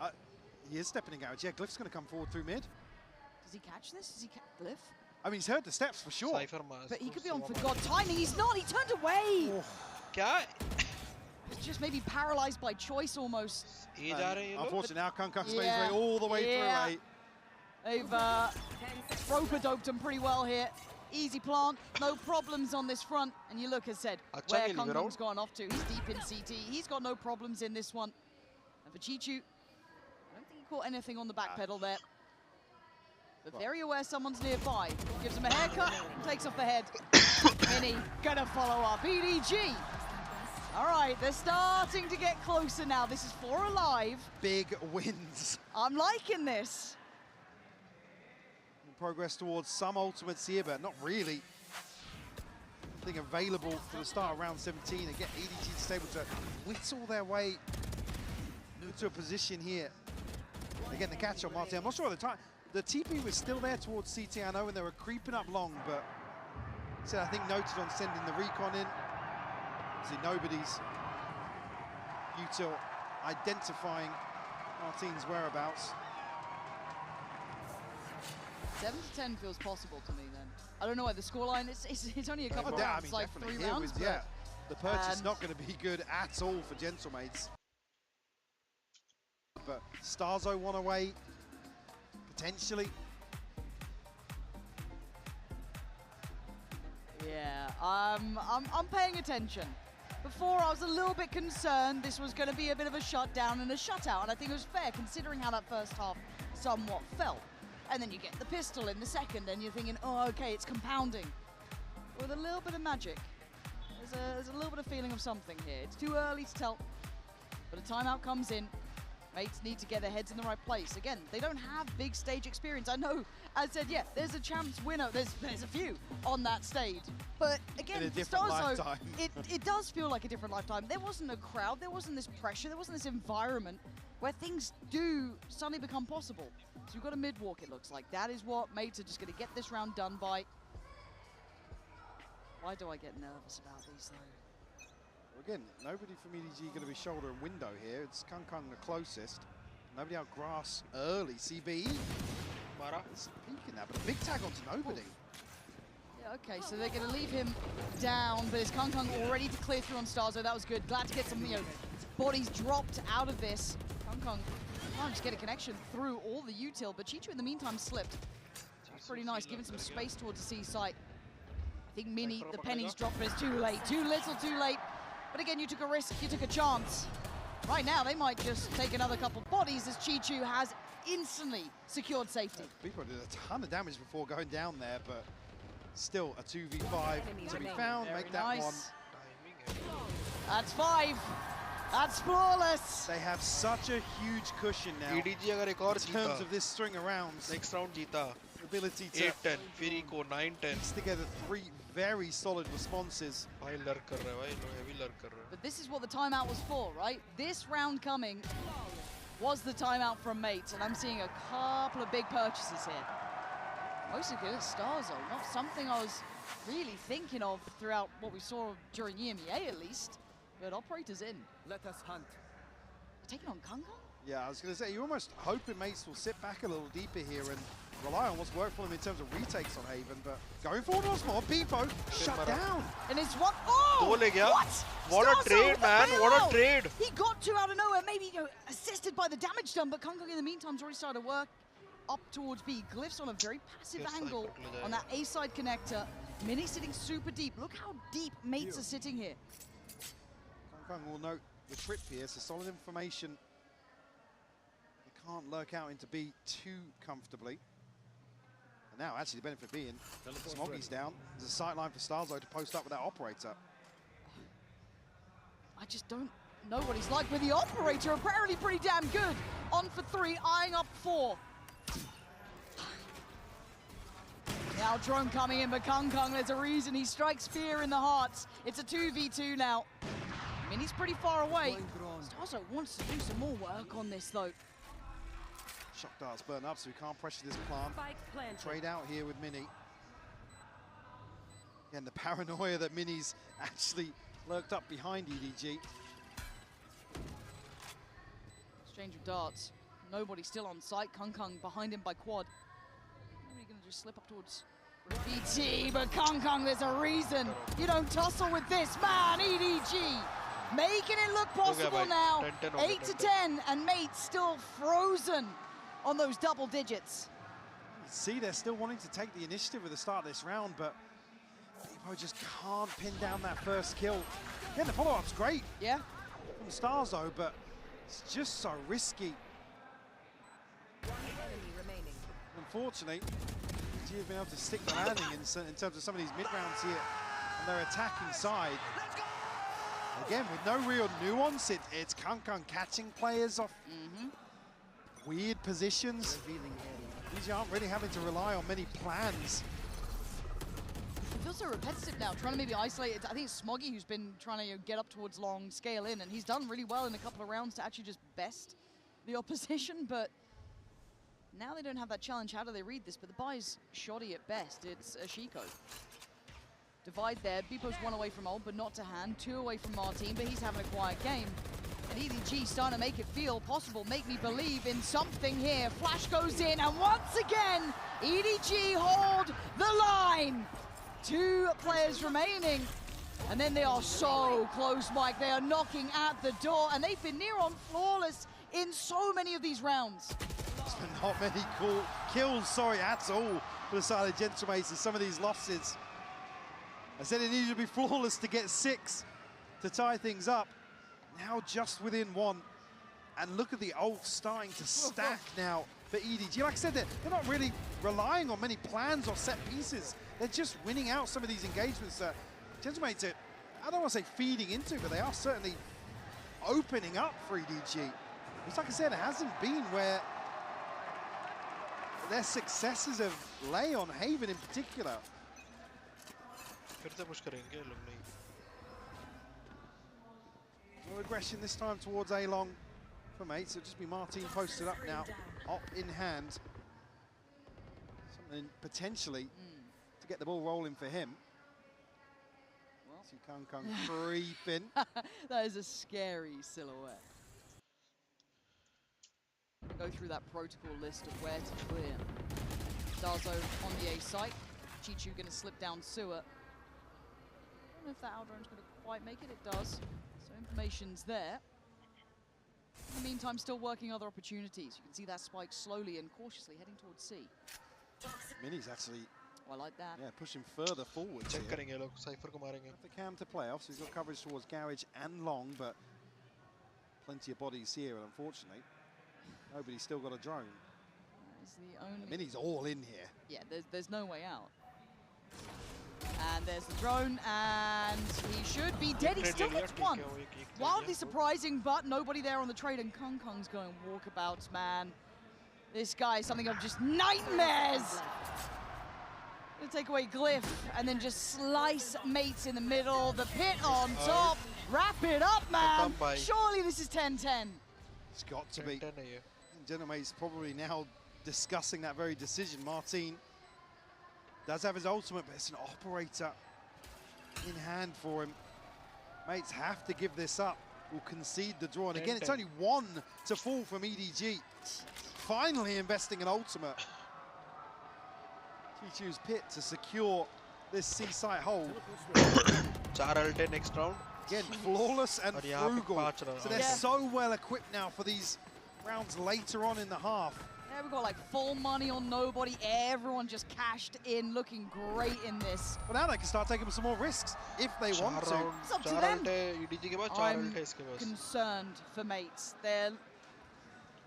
He is stepping in garage. Yeah, Glyph's going to come forward through mid. Does he catch this? Does he catch Glyph? I mean, he's heard the steps for sure. But he could be on for God timing. He's not. He turned away. Oh. He's just maybe paralyzed by choice almost. Unfortunately, now KongKong's made his way all the way through. They've rope-a-doped him pretty well here. Easy plant, no problems on this front. And you look, as said, where KongKong's gone off to. He's deep in CT. He's got no problems in this one. And for Chichu, I don't think he caught anything on the back pedal there. But very aware someone's nearby. Gives him a haircut, takes off the head. Mini gonna follow up. EDG. All right, they're starting to get closer now. This is 4 alive. Big wins. I'm liking this. Progress towards some ultimates here, but not really. Thing available for the start of round 17 and get EDG to stay able to whittle their way into a position here. Again, the catch on Martin. I'm not sure at the time. The TP was still there towards CT, I know, and they were creeping up long, but I think noted on sending the recon in. See, nobody's util identifying Martin's whereabouts. 7 to 10 feels possible to me then. I don't know why the scoreline, it's only a couple rounds, it's like 3 rounds. Yeah, the purchase is not going to be good at all for Gentlemates. But Starzo one away, potentially. Yeah, I'm paying attention. Before I was a little bit concerned this was going to be a bit of a shutdown and a shutout, and I think it was fair considering how that first half somewhat felt. And then you get the pistol in the second, and you're thinking, oh, okay, it's compounding. With a little bit of magic. There's a little bit of feeling of something here. It's too early to tell, but a timeout comes in. Mates need to get their heads in the right place. Again, they don't have big stage experience. I know, as I said, yeah, there's a champs winner. There's a few on that stage. But again, Starzo, it does feel like a different lifetime. There wasn't a crowd. There wasn't this pressure. There wasn't this environment where things do suddenly become possible. So we've got a mid-walk, it looks like. That is what mates are just going to get this round done by. Why do I get nervous about these, though? Well, again, nobody from EDG going to be shoulder and window here. It's KongKong the closest. Nobody out grass early. CBE. It's peeking that, but a big tag onto nobody. Yeah, okay, so they're going to leave him down, but it's KongKong already to clear through on Starzo. That was good. Glad to get some, bodies dropped out of this. KongKong can't just get a connection through all the util, but Chichu in the meantime slipped. That's pretty nice, giving some space towards the C site. I think Mini, the pennies dropped, but it's too late. Too little, too late. But again, you took a risk, you took a chance. Right now, they might just take another couple bodies as Chichu has instantly secured safety. People did a ton of damage before going down there, but still a 2v5 to be found. Very make that nice. one. That's 5. That's flawless. They have such a huge cushion now. EDG agar ek aur in terms of this string of rounds. Next round jeeta. Ability to 8-10, फिर को 9-10. Piece together 3 very solid responses. भाई lurk कर रहा है भाई, heavy lurk कर रहा है. But this is what the timeout was for, right? This round coming was the timeout from mates, and I'm seeing a couple of big purchases here. Mostly good at Starzo, not something I was really thinking of throughout what we saw during EMEA at least. But Operator's in. Let us hunt. Taking on KongKong? Yeah, I was going to say, you're almost hoping mates will sit back a little deeper here and rely on what's worked for him in terms of retakes on Haven, but going forward once more, Beepo shut down. And it's what? Oh! What a trade, man! What a trade! He got 2 out of nowhere, maybe assisted by the damage done, but KongKong in the meantime's already started to work up towards B. Glyph's on a very passive angle on that A side connector. Mini sitting super deep. Look how deep mates are sitting here. KongKong will note the trip here, so solid information. They can't lurk out into B too comfortably. And now, actually, the benefit being, Smoggy's down. There's a sight line for Starzo to post up with that operator. I just don't know what he's like with the operator. Apparently pretty damn good. On for 3, eyeing up 4. Now drone coming in, but KongKong, there's a reason he strikes fear in the hearts. It's a 2v2 now. Mini's pretty far away. Starzo wants to do some more work on this though. Shock darts burn up, so we can't pressure this plant. Trade out here with Mini. Again, the paranoia that Mini's actually lurked up behind EDG. Exchange of darts. Nobody still on site. KongKong behind him by quad. Maybe gonna just slip up towards VT, but KongKong, there's a reason you don't tussle with this man. EDG making it look possible now. 8 to 10, and Mate still frozen on those double digits. See, they're still wanting to take the initiative at the start of this round, but Beepo just can't pin down that first kill. Yeah, the follow-up's great. Yeah. From Starzo, but it's just so risky. Unfortunately, EDG have been able to stick the landing in terms of some of these mid-rounds here on their attacking side. Again, with no real nuance, it's KongKong catching players off weird positions. EDG aren't really having to rely on many plans. It feels so repetitive now, trying to maybe isolate it. I think it's Smoggy who's been trying to get up towards long, scale in, and he's done really well in a couple of rounds to actually just best the opposition, but now they don't have that challenge. How do they read this? But the buy's shoddy at best. It's Ashiko. Divide there. Beepo's 1 away from ult, but not to hand. 2 away from Martin, but he's having a quiet game. And EDG starting to make it feel possible. Make me believe in something here. Flash goes in, and once again, EDG hold the line. 2 players remaining. And then they are so close, Mike. They are knocking at the door, and they've been near on flawless in so many of these rounds. Not many cool kills, at all for the side of Gentlemates in some of these losses. I said it needed to be flawless to get 6 to tie things up. Now just within 1. And look at the ult starting to stack now for EDG. Like I said, they're not really relying on many plans or set pieces. They're just winning out some of these engagements. Gentlemates are, I don't want to say feeding into, but they are certainly opening up for EDG. It's like I said, it hasn't been where their successes have lay on Haven in particular. No aggression this time towards A-Long for Mates. It'll just be Martin posted up now, op in hand. Something potentially to get the ball rolling for him. Well, see KongKong creeping. That is a scary silhouette. Go through that protocol list of where to clear. Starzo on the A site. Chichu gonna slip down sewer. I don't know if that Aldron's gonna quite make it. It does. So information's there. In the meantime, still working other opportunities. You can see that spike slowly and cautiously heading towards C. Mini's actually, I like that. Yeah, pushing further forward. Check करेंगे लोग, Cypher को मारेंगे. The cam to play off, so he's got coverage towards Garage and Long, but plenty of bodies here, and unfortunately, nobody's still got a drone. The only Mini's all in here. Yeah, there's no way out. And there's the drone, and he should be dead. He still gets 1. Wildly surprising, but nobody there on the trade, and KongKong's going walkabouts, man. This guy is something of just nightmares. Gonna take away Glyph, and then just slice Mates in the middle, the pit on top. Wrap it up, man. Surely this is 10-10. It's got to be. Gentlemate's probably now discussing that very decision. Martin does have his ultimate, but it's an operator in hand for him. Mates have to give this up. Will concede the draw. And again, it's only 1 to fall from EDG. Finally investing an ultimate. Chichu's pit to secure this C-site hold. 4 ulti next round. Again, flawless and frugal. So they're so well equipped now for these rounds later on in the half. Yeah, we've got like full money on nobody. Everyone just cashed in, looking great in this. But now they can start taking some more risks if they want to. It's up to them. I'm concerned for mates. Their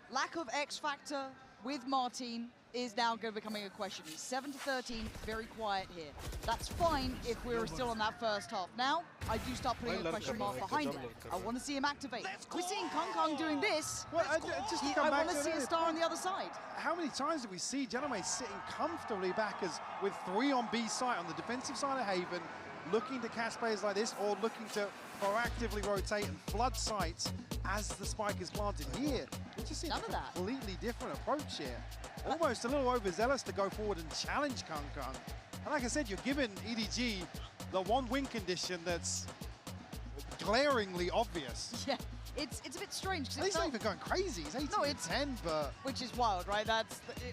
lack of X factor with Martin is now going to becoming a question. He's 7-13, very quiet here. That's fine if we're still on that first half. Now, I do start putting a question mark behind it. I want to see him activate. We're seeing KKKK doing this. Well, I want to see a star on the other side. How many times did we see Gentleman sitting comfortably back with 3 on B site on the defensive side of Haven, looking to catch players like this or looking to proactively rotate and flood sites as the spike is planted here? We just see a completely different approach here. Almost a little overzealous to go forward and challenge KKKK. And like I said, you're giving EDG the one win condition that's glaringly obvious. Yeah, it's a bit strange. He's not even going crazy. He's 18-10, but... Which is wild, right?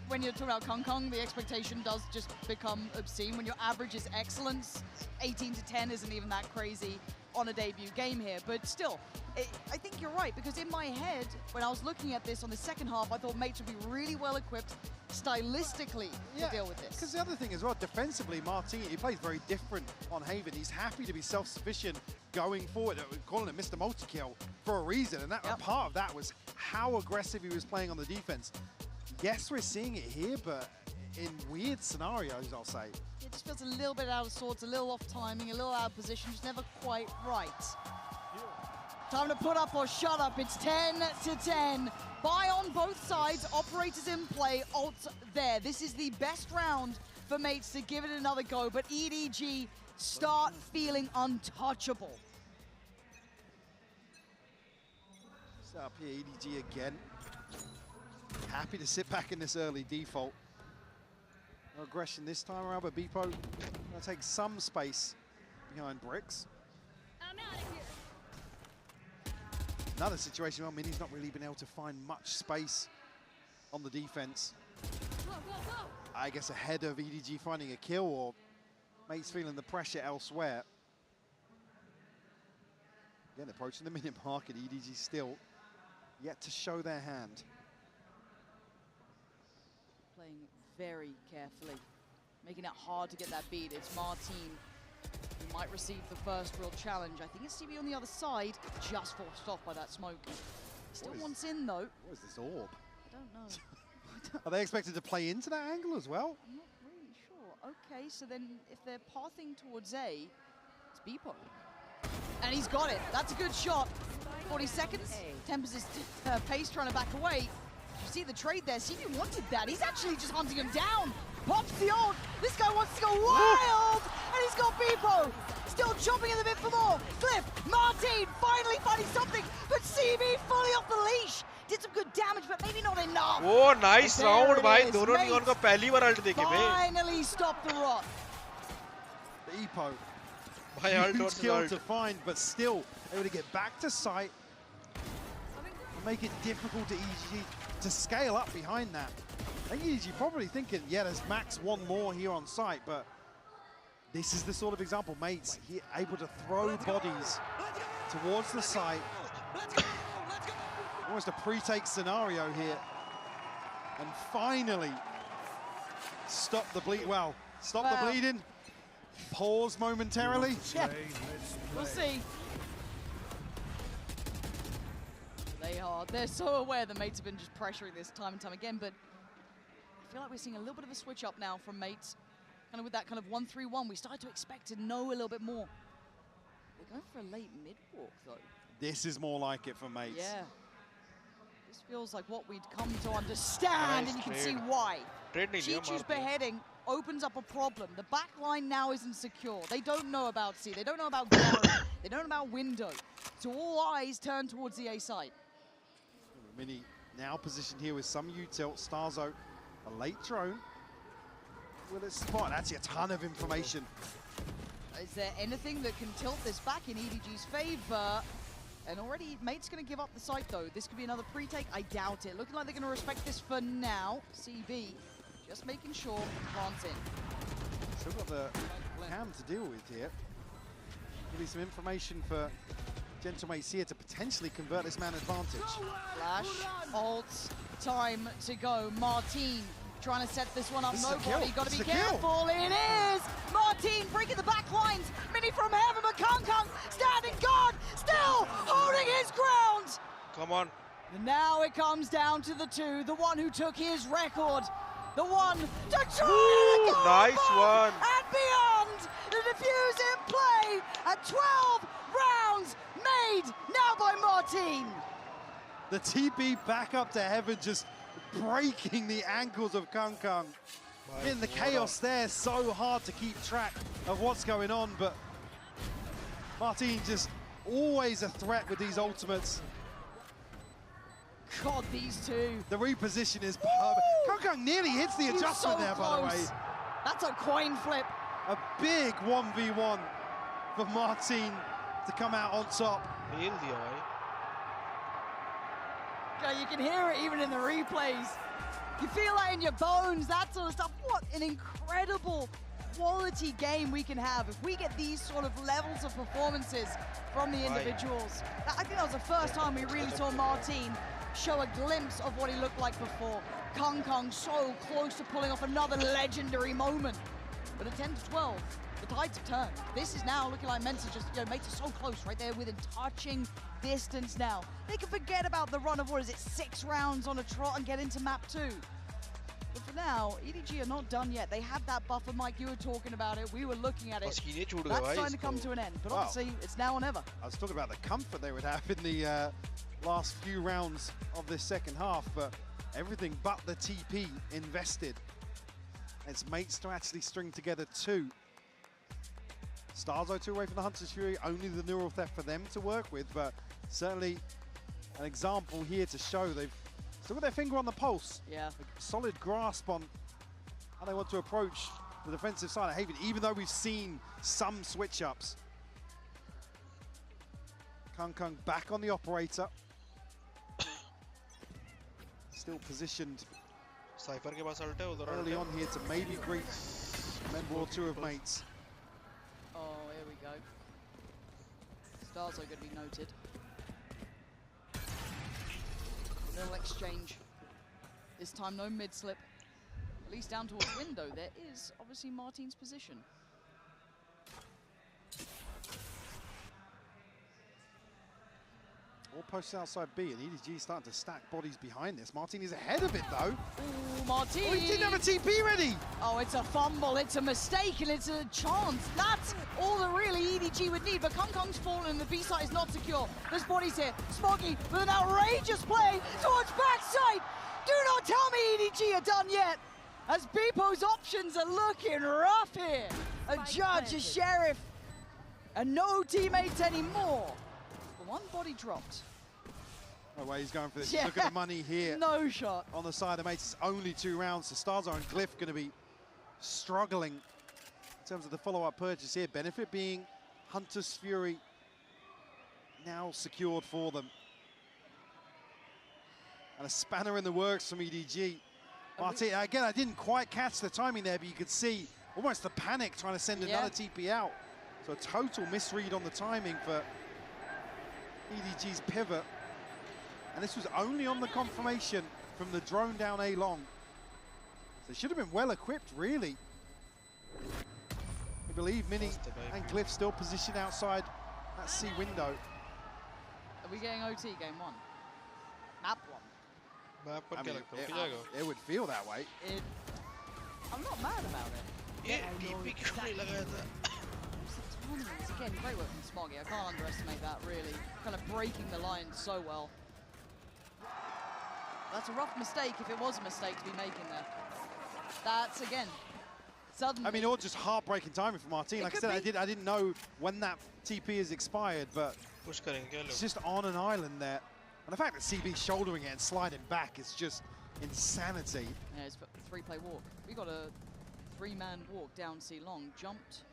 When you're talking about KKKK, the expectation does just become obscene. When your average is excellence, 18-10 isn't even that crazy on a debut game here. But still, I think you're right, because in my head, when I was looking at this on the second half, I thought mates would be really well equipped stylistically to deal with this. Because the other thing as well, defensively, Martin, he plays very different on Haven. He's happy to be self-sufficient going forward. We're calling it Mr. Multi-Kill for a reason, and that part of that was how aggressive he was playing on the defense. Yes, we're seeing it here, but in weird scenarios, I'll say. It just feels a little bit out of sorts, a little off timing, a little out of position, just never quite right. Time to put up or shut up. It's 10-10. Buy on both sides. Operators in play. Ult there. This is the best round for mates to give it another go. But EDG start feeling untouchable. Set up here, EDG again. Happy to sit back in this early default. No aggression this time around, but Beepo going to take some space behind bricks. I'm out of here. Another situation where Mini's not really been able to find much space on the defense. Go, go, go. I guess ahead of EDG finding a kill, or mates feeling the pressure elsewhere. Again, approaching the minute mark, and EDG still yet to show their hand. Playing very carefully, making it hard to get that beat. It's Martin who might receive the first real challenge. I think it's CB on the other side, just forced off by that smoke. He still wants in though. What is this orb? I don't know. Are they expected to play into that angle as well? I'm not really sure. Okay, so then if they're pathing towards A, it's Beepo. And he's got it. That's a good shot. 40 seconds. Tempers his pace, trying to back away. You see the trade there. CB wanted that. He's actually just hunting him down. Pops the ult. This guy wants to go wild. And he's got Beepo. Still jumping in the mid for more. Cliff, Martin finally finding something. But CB fully off the leash. Did some good damage, but maybe not enough. Oh, nice round, bhai. Dono neon ka pehli baar ult dekhe finally stopped the rot. Beepo. Huge skill to find, but still able to get back to sight. And make it difficult to EDG to scale up behind that. I think EDG probably thinking, yeah, there's max one more here on site, but this is the sort of example, mates, he able to throw bodies towards the site. Almost a pre-take scenario here. And finally, stop the bleed. Well, stop the bleeding. Pause momentarily. Yeah, we'll see. They're so aware the mates have been just pressuring this time and time again, but I feel like we're seeing a little bit of a switch up now from mates. Kind of with that kind of 1-3-1, we started to expect to know a little bit more. We're going for a late mid-walk though. This is more like it for mates. Yeah. This feels like what we'd come to understand, and you can see why. Chichu's beheading opens up a problem. The back line now isn't secure. They don't know about C. They don't know about Gary. They don't know about Window. So all eyes turn towards the A side. Mini now positioned here with some util. Starzo, a late drone. Will it spot? That's a ton of information. Is there anything that can tilt this back in EDG's favor? And already, mate's going to give up the site, though. This could be another pre-take. I doubt it. Looking like they're going to respect this for now. CB Just making sure plants in. Still got the cam to deal with here. Give me some information for Gentlemates here to potentially convert this man advantage. Flash, ult, time to go. Martin trying to set this one up. Nobody, got to be careful. It is! Martin breaking the back lines. Mini from heaven, but KongKong standing guard, still holding his ground. Come on. And now it comes down to the two, the one who took his record, the one to try the nice one. And beyond. The defuse in play at 12 rounds made now by Martin. The TP back up to heaven, just breaking the ankles of KongKong. In the chaos there, so hard to keep track of what's going on, but Martin just always a threat with these ultimates. God, these two. The reposition is perfect. KongKong nearly hits the adjustment there, by the way. That's a coin flip. A big 1v1 for Martin to come out on top. Yeah, you can hear it even in the replays. You feel that in your bones, that sort of stuff. What an incredible quality game we can have if we get these sort of levels of performances from the individuals. I think that was the first time we really saw Martin show a glimpse of what he looked like before. KongKong so close to pulling off another legendary moment. But at 10 to 12, the tides have turned. This is now looking like Mensa just, mates are so close right there within touching distance now. They can forget about the run of, 6 rounds on a trot and get into map 2. But for now, EDG are not done yet. They had that buffer, Mike, you were talking about it. We were looking at it. That's starting to come to an end. But obviously, it's now or never. I was talking about the comfort they would have in the last few rounds of this second half, but everything but the TP invested. It's mates to actually string together 2. Starzo 2 away from the Hunter's Fury, only the neural theft for them to work with, but certainly an example here to show they've still got their finger on the pulse. Yeah. A solid grasp on how they want to approach the defensive side of HAIII, even though we've seen some switch-ups. KongKong back on the operator. Still positioned early on here to maybe greet Med War 2 of mates. Oh, here we go. Stars are going to be noted. Little exchange. This time no mid-slip. At least down towards window. There is obviously Martin's position. All posts outside B, and EDG starting to stack bodies behind this. Martin is ahead of it, though. Ooh, Martin! Oh, he didn't have a TP ready! Oh, it's a fumble, it's a mistake, and it's a chance. That's all that really EDG would need, but KongKong's fallen and the B side is not secure. There's bodies here. Smoggy with an outrageous play towards backside. Do not tell me EDG are done yet, as Beepo's options are looking rough here. A judge, a sheriff, and no teammates anymore. One body dropped. No way he's going for this. Yeah. Look at the money here. No shot. On the side of mates, it's only 2 rounds. So Starzo and Glyph going to be struggling in terms of the follow-up purchase here. Benefit being Hunter's Fury now secured for them. And a spanner in the works from EDG. Martin, again, I didn't quite catch the timing there, but you could see almost the panic trying to send another TP out. So a total misread on the timing for EDG's pivot, and this was only on the confirmation from the drone down A long. So it should have been well equipped, really. I believe Mini and Glyph still positioned outside that C window. Are we getting OT game 1? Map 1? I mean, it would feel that way. I'm not mad about it. Yeah, Again, great work from Smoggy. I can't underestimate that, really. Kind of breaking the line so well. That's a rough mistake, if it was a mistake to be making there. That's, again, suddenly... I mean, all just heartbreaking timing for Martin. Like I said, I didn't know when that TP is expired, but it's just on an island there. And the fact that CB's shouldering it and sliding back is just insanity. Yeah, it's a 3-play walk. We got a 3-man walk down C long, jumped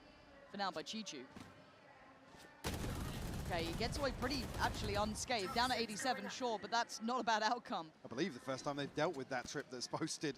for now by Chichu. Okay, he gets away pretty, actually, unscathed. Down at 87, sure, but that's not a bad outcome. I believe the first time they've dealt with that trip that's posted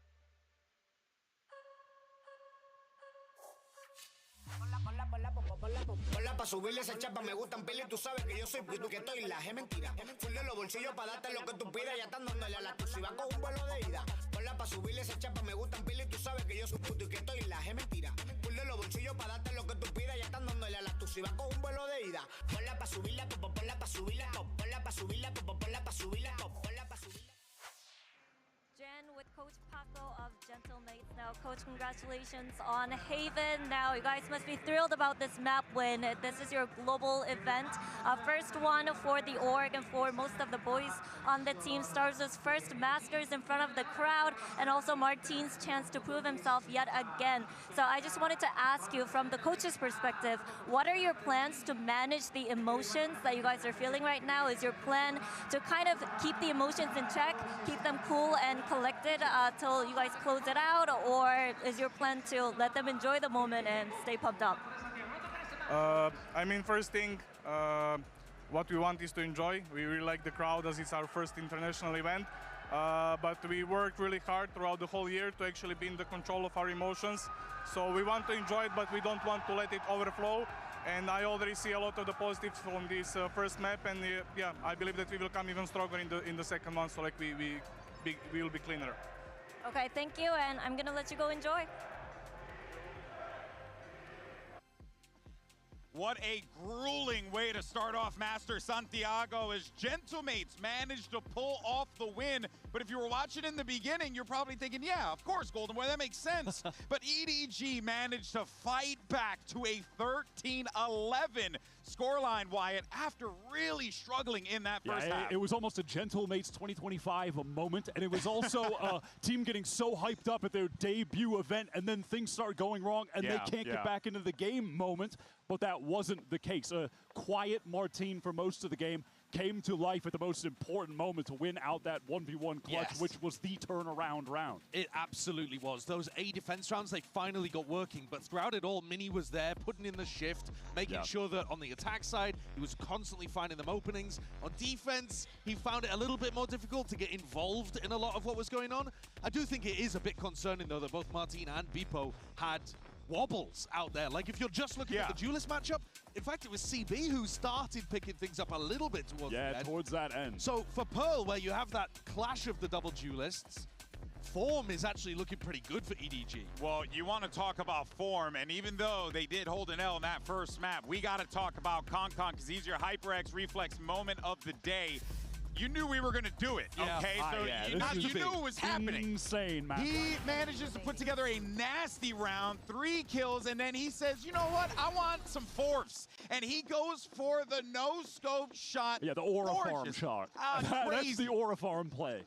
pa' subirle esa chapa, me gustan pila y tú sabes que yo soy puto que estoy la es mentira. Full de los bolsillos pa' darte lo que tú pidas, ya están dándole a la tu si va con un vuelo de ida. Ponla pa' subirle esa chapa, me gustan pila y tú sabes que yo soy puto y que estoy la es mentira. Full de los bolsillos pa' darte lo que tú pidas, ya están dándole a la tu si va con un vuelo de ida. Ponla pa' subirla, ponla pa' subirla, top. Ponla pa' subirla, ponla pa' subirla, top. Ponla pa' subirla. Jen with Coach Paco of Gentlemates. Now, Coach, congratulations on HAIII. Now, you guys must be thrilled about this map win. This is your global event. First one for the org and for most of the boys on the team. Stars' first Masters in front of the crowd, and also Martin's chance to prove himself yet again. So I just wanted to ask you, from the coach's perspective, what are your plans to manage the emotions that you guys are feeling right now? Is your plan to kind of keep the emotions in check, keep them cool and collected till you guys close it out, or is your plan to let them enjoy the moment and stay pumped up? I mean, first thing, what we want is to enjoy. We really like the crowd as it's our first international event, but we worked really hard throughout the whole year to actually be in the control of our emotions. So we want to enjoy it, but we don't want to let it overflow. And I already see a lot of the positives from this first map, and yeah, I believe that we will come even stronger in the second one. So like we will be cleaner. Okay, thank you, and I'm gonna let you go enjoy. What a grueling way to start off Master Santiago as Gentlemates managed to pull off the win. But if you were watching in the beginning, you're probably thinking, yeah, of course, Golden Boy, that makes sense. But EDG managed to fight back to a 13-11 scoreline, Wyatt, after really struggling in that first half. It was almost a Gentlemates 2025 moment, and it was also a team getting so hyped up at their debut event, and then things start going wrong, and they can't get back into the game moment. But that wasn't the case. A quiet Martin for most of the game came to life at the most important moment to win out that 1v1 clutch, which was the turnaround round. It absolutely was. Those A defense rounds, they finally got working, but throughout it all, Mini was there, putting in the shift, making sure that on the attack side, he was constantly finding them openings. On defense, he found it a little bit more difficult to get involved in a lot of what was going on. I do think it is a bit concerning, though, that both Martin and Bipo had wobbles out there. Like, if you're just looking at the duelist matchup, in fact, it was CB who started picking things up a little bit towards the end. Towards that end. So for Pearl, where you have that clash of the double duelists, form is actually looking pretty good for EDG. Well, you want to talk about form, and even though they did hold an L in that first map, we got to talk about Konkon, because he's your HyperX Reflex moment of the day. You knew we were going to do it, okay? So you knew it was happening. Insane, man. He manages to put together a nasty round, 3 kills, and then he says, you know what? I want some fourths. And he goes for the no-scope shot. Yeah, the Aura Farm shot. That's the Aura Farm play.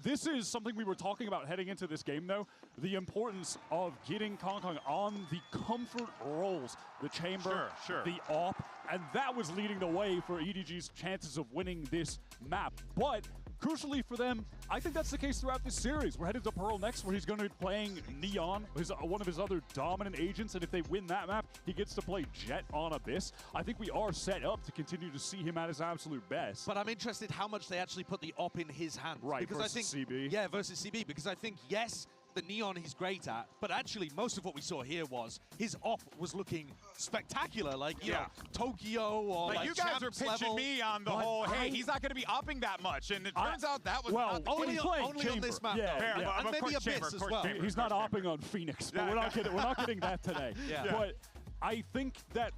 This is something we were talking about heading into this game, though. The importance of getting Konkon on the comfort rolls, the chamber, the AWP, and that was leading the way for EDG's chances of winning this map. But crucially for them, I think that's the case throughout this series. We're headed to Pearl next, where he's going to be playing Neon, one of his other dominant agents, and if they win that map, he gets to play Jet on Abyss. I think we are set up to continue to see him at his absolute best. But I'm interested how much they actually put the op in his hands. Right, because versus I think, CB. Yeah, versus CB, because I think, yes, the Neon he's great at, but actually most of what we saw here was his op was looking spectacular, like, you know, Tokyo or like you guys are pitching me on the whole, hey, he's not going to be opping that much, and it turns out that was not only on this map, and maybe Abyss as well. He's not opping on Phoenix, but we're not getting that today. But I think that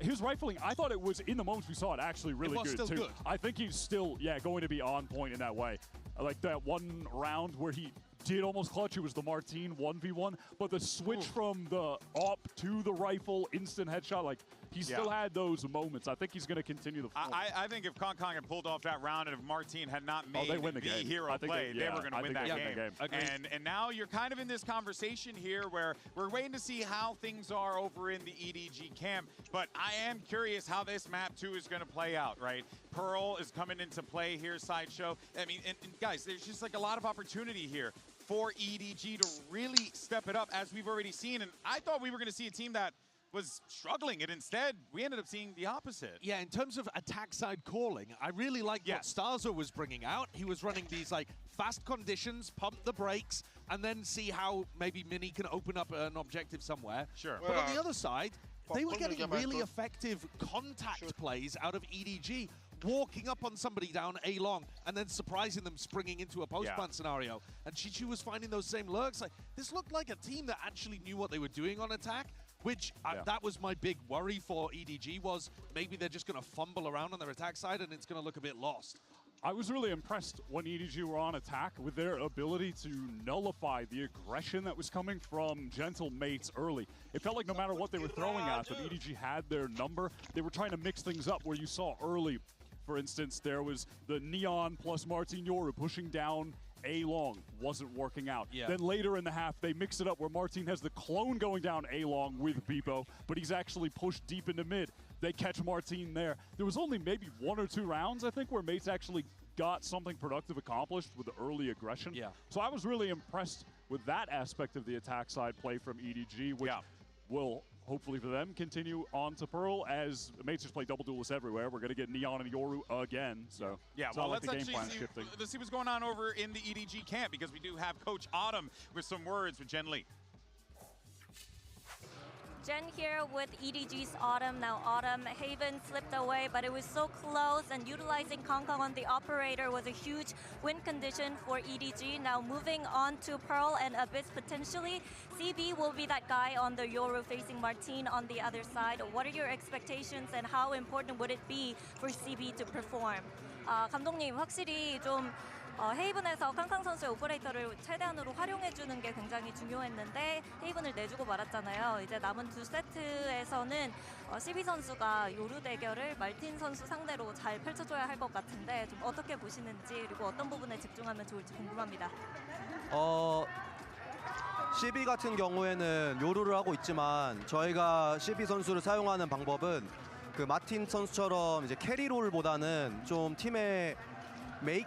his rifling, I thought it was, in the moments we saw it, actually really good, too. Good. I think he's still, going to be on point in that way. Like that one round where he did almost clutch, it was the Martin 1v1, but the switch from the AWP to the rifle, instant headshot, like, he still had those moments. I think he's going to continue the form. I think if Konkon had pulled off that round, and if Martin had not made the hero play, they were going to win that game. And now you're kind of in this conversation here where we're waiting to see how things are over in the EDG camp, but I am curious how this map, too, is going to play out, right? Pearl is coming into play here, Sideshow. I mean, and guys, there's just like a lot of opportunity here for EDG to really step it up, as we've already seen. And I thought we were going to see a team that was struggling, and instead we ended up seeing the opposite. Yeah, in terms of attack side calling, I really liked what Starzo was bringing out. He was running these like fast conditions, pump the brakes, and then see how maybe Mini can open up an objective somewhere. Sure. But on the other side, they were getting really effective contact plays out of EDG, walking up on somebody down A long and then surprising them springing into a post-plant scenario. And Chichu was finding those same lurks. Like, this looked like a team that actually knew what they were doing on attack, which that was my big worry for EDG, was maybe they're just going to fumble around on their attack side and it's going to look a bit lost. I was really impressed when EDG were on attack with their ability to nullify the aggression that was coming from Gentle Mates early. It felt like no matter what they were throwing at them, EDG had their number. They were trying to mix things up where you saw early, for instance, there was the Neon plus Martin Yoru pushing down A long, wasn't working out. Then later in the half, they mix it up where Martin has the clone going down A long with Bipo, but he's actually pushed deep into mid. They catch Martin there. There was only maybe 1 or 2 rounds, I think, where Mates actually got something productive accomplished with the early aggression. So I was really impressed with that aspect of the attack side play from EDG, which will hopefully for them continue on to Pearl, as Mates just play double duelists everywhere. We're going to get Neon and Yoru again. So well, let's actually let's see what's going on over in the EDG camp, because we do have Coach Autumn with some words with Jen Lee. Jen here with EDG's Autumn. Now Autumn, Haven slipped away, but it was so close, and utilizing KongKong on the operator was a huge win condition for EDG. Now moving on to Pearl and Abyss potentially. CB will be that guy on the Yoru facing Martin on the other side. What are your expectations and how important would it be for CB to perform? 감독님, 확실히 좀 헤이븐에서 캉캉 선수의 오퍼레이터를 최대한으로 활용해주는 게 굉장히 중요했는데 헤이븐을 내주고 말았잖아요. 이제 남은 2세트에서는 CB 선수가 요루 대결을 말틴 선수 상대로 잘 펼쳐줘야 할 것 같은데 좀 어떻게 보시는지, 그리고 어떤 부분에 집중하면 좋을지 궁금합니다. CB 같은 경우에는 요루를 하고 있지만 저희가 CB 선수를 사용하는 방법은 그 마틴 선수처럼 이제 캐리롤보다는 좀 팀의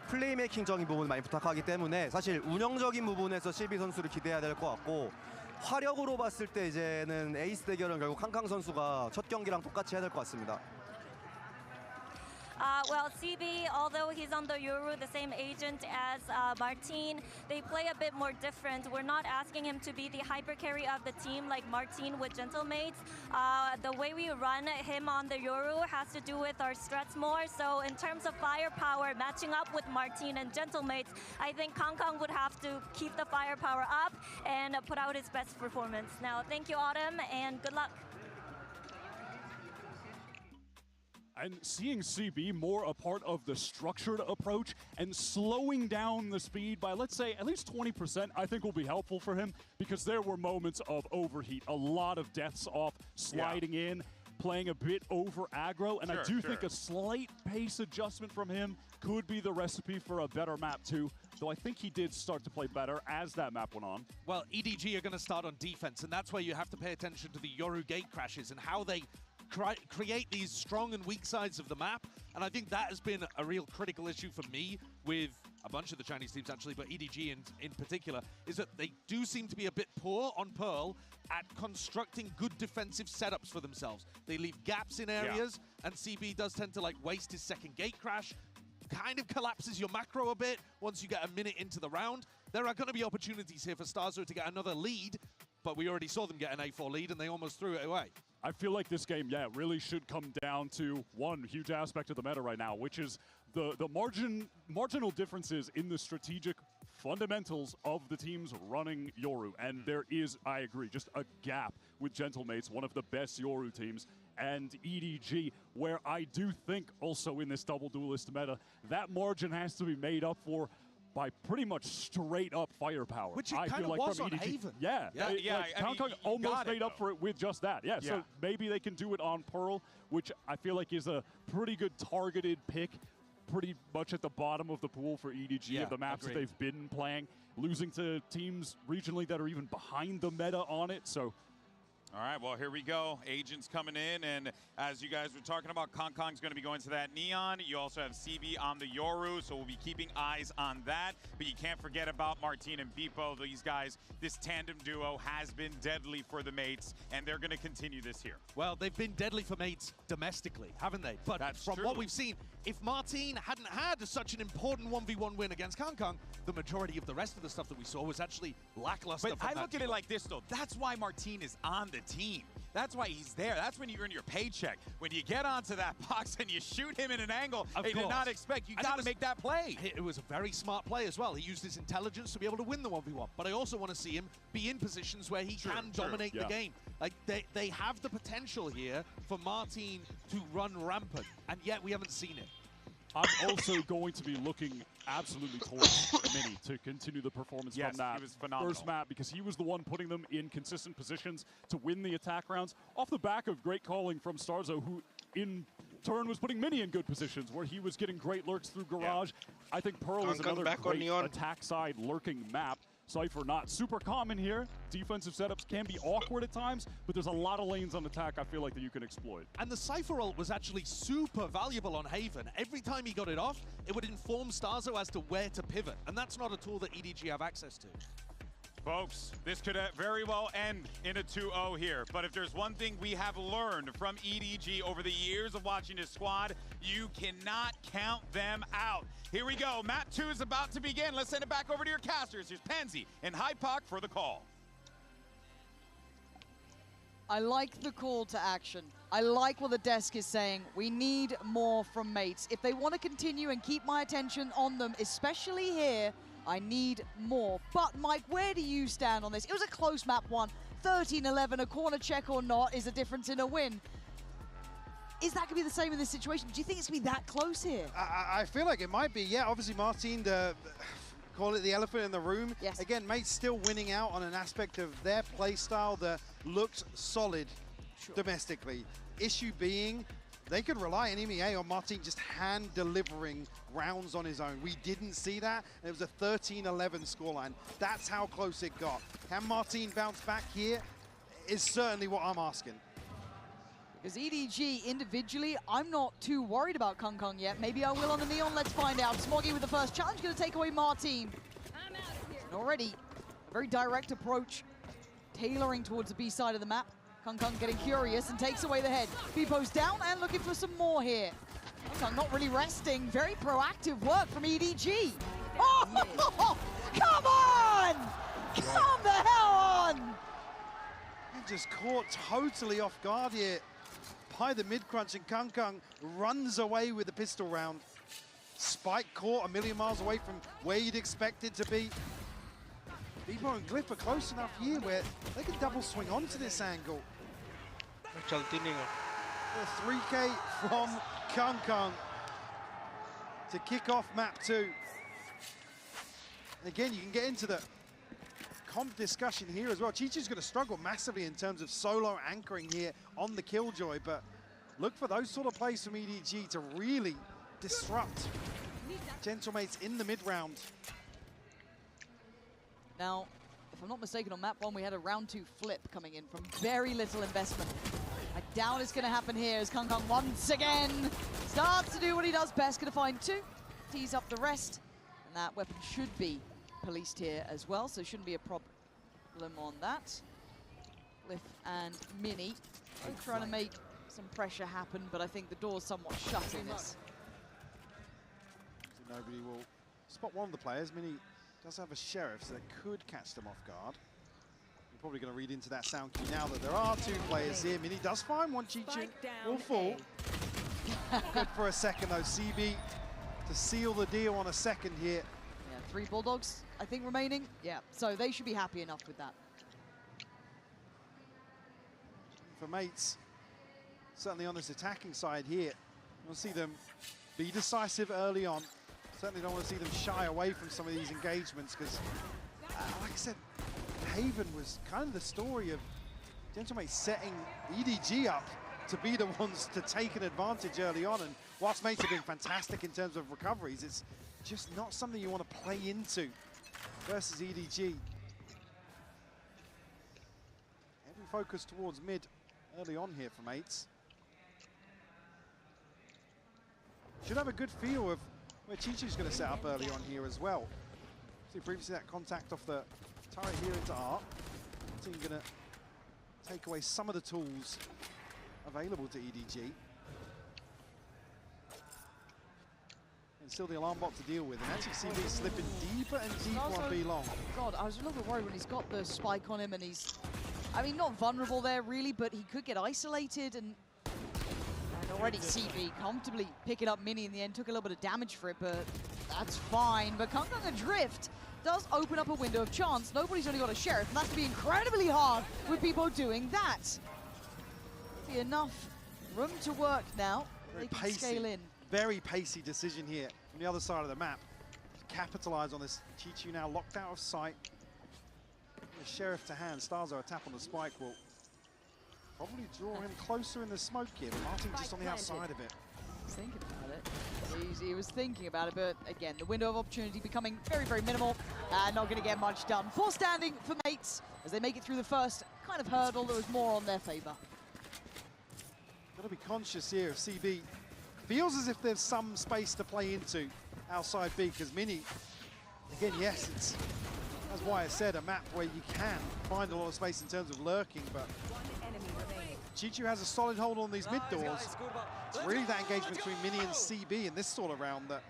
플레이메이킹적인 부분을 많이 부탁하기 때문에 사실 운영적인 부분에서 CB 선수를 기대해야 될 것 같고, 화력으로 봤을 때 이제는 에이스 대결은 결국 캉캉 선수가 첫 경기랑 똑같이 해야 될 것 같습니다. Well, CB, although he's on the Yoru, the same agent as Martin, they play a bit more different. We're not asking him to be the hyper carry of the team like Martin with Gentle Mates. The way we run him on the Yoru has to do with our strats more. So in terms of firepower, matching up with Martin and Gentle Mates, I think KongKong would have to keep the firepower up and put out his best performance. Now, thank you, Autumn, and good luck. And seeing CB more a part of the structured approach and slowing down the speed by, let's say, at least 20%, I think will be helpful for him, because there were moments of overheat, a lot of deaths off, sliding in, playing a bit over aggro, and I do think a slight pace adjustment from him could be the recipe for a better map too, though I think he did start to play better as that map went on. Well, EDG are going to start on defense, and that's where you have to pay attention to the Yoru gate crashes and how they create these strong and weak sides of the map. And I think that has been a real critical issue for me with a bunch of the Chinese teams actually, but EDG in particular, is that they do seem to be a bit poor on Pearl at constructing good defensive setups for themselves. They leave gaps in areas, and CB does tend to like waste his second gate crash, kind of collapses your macro a bit once you get a minute into the round. There are going to be opportunities here for Starzo to get another lead, but we already saw them get an A4 lead and they almost threw it away. I feel like this game, really should come down to one huge aspect of the meta right now, which is the marginal differences in the strategic fundamentals of the teams running Yoru. And there is, I agree, just a gap with Gentle Mates, one of the best Yoru teams, and EDG, where I do think also in this double duelist meta, that margin has to be made up for by pretty much straight up firepower. Which it kind of was on Haven. KongKong almost made up for it with just that. So maybe they can do it on Pearl, which I feel like is a pretty good targeted pick, pretty much at the bottom of the pool for EDG of the maps that they've been playing, losing to teams regionally that are even behind the meta on it. So. All right, well, here we go. Agents coming in, and as you guys were talking about, KongKong's going to be going to that Neon. You also have CB on the Yoru, so we'll be keeping eyes on that. But you can't forget about Martin and Bipo. These guys, this tandem duo has been deadly for the Mates, and they're going to continue this here. Well, they've been deadly for Mates domestically, haven't they? But from what we've seen, if Martin hadn't had such an important 1v1 win against KongKong, the majority of the rest of the stuff that we saw was actually lackluster. But I look at it like this, though. That's why Martin is on the team. That's why he's there. That's when you earn your paycheck. When you get onto that box and you shoot him in an angle they did not expect, you got to make that play. It was a very smart play as well. He used his intelligence to be able to win the 1v1. But I also want to see him be in positions where he can dominate the game. Like, they have the potential here for Martin to run rampant, and yet we haven't seen it. I'm also going to be looking absolutely towards Mini to continue the performance from that he was phenomenal. First map, because he was the one putting them in consistent positions to win the attack rounds off the back of great calling from Starzo, who in turn was putting Mini in good positions where he was getting great lurks through Garage. I think Pearl is another great attack side lurking map. Cypher not super common here. Defensive setups can be awkward at times, but there's a lot of lanes on attack I feel like that you can exploit. And the Cypher ult was actually super valuable on HAIII. Every time he got it off, it would inform Starzo as to where to pivot, and that's not a tool that EDG have access to. Folks, this could very well end in a 2-0 here, but if there's one thing we have learned from EDG over the years of watching his squad, you cannot count them out. Here we go, map 2 is about to begin. Let's send it back over to your casters. Here's Pansy and HAIII for the call. I like the call to action. I like what the desk is saying. We need more from mates. If they want to continue and keep my attention on them, especially here, I need more. But Mike, where do you stand on this? It was a close map one. 13-11, a corner check or not is a difference in a win. Is that going to be the same in this situation? Do you think it's going to be that close here? I feel like it might be, yeah. Obviously, Martin, call it the elephant in the room. Yes. Again, mates still winning out on an aspect of their play style that looked solid domestically. Issue being, they could rely in MEA on Martin just hand-delivering rounds on his own. We didn't see that, and it was a 13-11 scoreline. That's how close it got. Can Martin bounce back here? Is certainly what I'm asking. Because EDG individually, I'm not too worried about KongKong yet. Maybe I will on the Neon, let's find out. Smoggy with the first challenge, gonna take away Martin. I'm out of here. And already, a very direct approach, tailoring towards the B side of the map. KongKong getting curious and takes away the head. B-po's down and looking for some more here. KongKong not really resting, very proactive work from EDG. Oh, come on! Come the hell on! And just caught totally off guard here by the mid-crunch, and KongKong runs away with the pistol round. Spike caught a million miles away from where you'd expect it to be. Bebo and Glyph are close enough here where they can double swing onto this angle. The 3K from KongKong to kick off map 2. And again, you can get into the comp discussion here as well. Chichi's going to struggle massively in terms of solo anchoring here on the Killjoy, but look for those sort of plays from EDG to really disrupt Gentlemates in the mid-round. Now, if I'm not mistaken, on map 1 we had a round 2 flip coming in from very little investment. I doubt it's going to happen here as KongKong once again starts to do what he does best. Going to find 2, tease up the rest, and that weapon should be policed here as well, so shouldn't be a problem on that. Glyph and Mini both trying to make some pressure happen, but I think the door's somewhat shut in this. So nobody will spot one of the players. Mini does have a sheriff, so they could catch them off guard. You're probably going to read into that sound cue now that there are 2 players here. Mini does find one. Chichi will fall. Good for a second though. CB to seal the deal on a second here. Yeah, 3 Bulldogs, I think, remaining. Yeah, so they should be happy enough with that. For mates, certainly on this attacking side here, we'll see them be decisive early on. Certainly don't want to see them shy away from some of these engagements because, like I said, Haven was kind of the story of Gentlemates setting EDG up to be the ones to take an advantage early on. And whilst mates have been fantastic in terms of recoveries, it's just not something you want to play into versus EDG. Heavy focus towards mid early on here for mates. Should have a good feel of where Chichi's going to set up early on here as well. See previously that contact off the turret here into Art. Team going to take away some of the tools available to EDG. And still the alarm bot to deal with. And actually CB slipping deeper and deeper on B long. God, I was a little bit worried when he's got the spike on him and he's I mean, not vulnerable there really, but he could get isolated, and already CB comfortably picking up Mini in the end. Took a little bit of damage for it, but that's fine. But KongKong Adrift does open up a window of chance. Nobody's only got a Sheriff, and that's going to be incredibly hard with people doing that. Be enough room to work now. They can scale in. Very pacey decision here from the other side of the map. Capitalize on this. Chichu now locked out of sight. The Sheriff to hand. Starzo a tap on the spike will probably draw him closer in the smoke here, but Martin just on the outside of it. He's thinking about it. He was thinking about it, but again, the window of opportunity becoming very, very minimal. Not going to get much done. Full standing for Mates as they make it through the first kind of hurdle that was more on their favor. Got to be conscious here of CB. Feels as if there's some space to play into outside B, because Mini, again, yes, it's, as Wyatt said, a map where you can find a lot of space in terms of lurking, but Chichu has a solid hold on these mid doors. It's really that engagement between Mini and CB in this sort of round that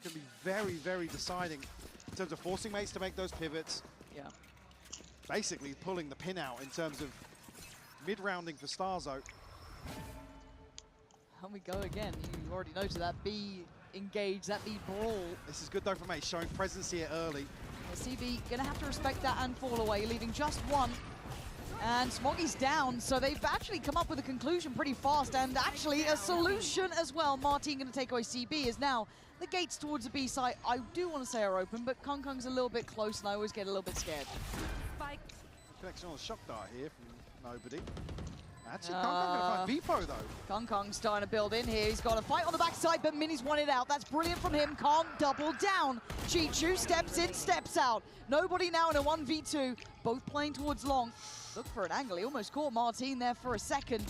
can be very, very deciding in terms of forcing Mates to make those pivots. Yeah. Basically pulling the pin out in terms of mid-rounding for Starzo. And we go again. You already noted that B engage, that B brawl. This is good though for Mates, showing presence here early. CB gonna have to respect that and fall away, leaving just one. And Smoggy's down, so they've actually come up with a conclusion pretty fast, and actually a solution as well. Martin gonna take away CB, as now the gates towards the B side, I do want to say, are open, but KongKong's a little bit close, and I always get a little bit scared. Connection on the shock dart here from nobody. Actually, KongKong gonna find Beepo though. KongKong's starting to build in here. He's got a fight on the backside, but Mini's won it out. That's brilliant from him. Can't double down. Chichu steps in, steps out. Nobody now in a 1v2. Both playing towards long. Look for an angle. He almost caught Martin there for a second.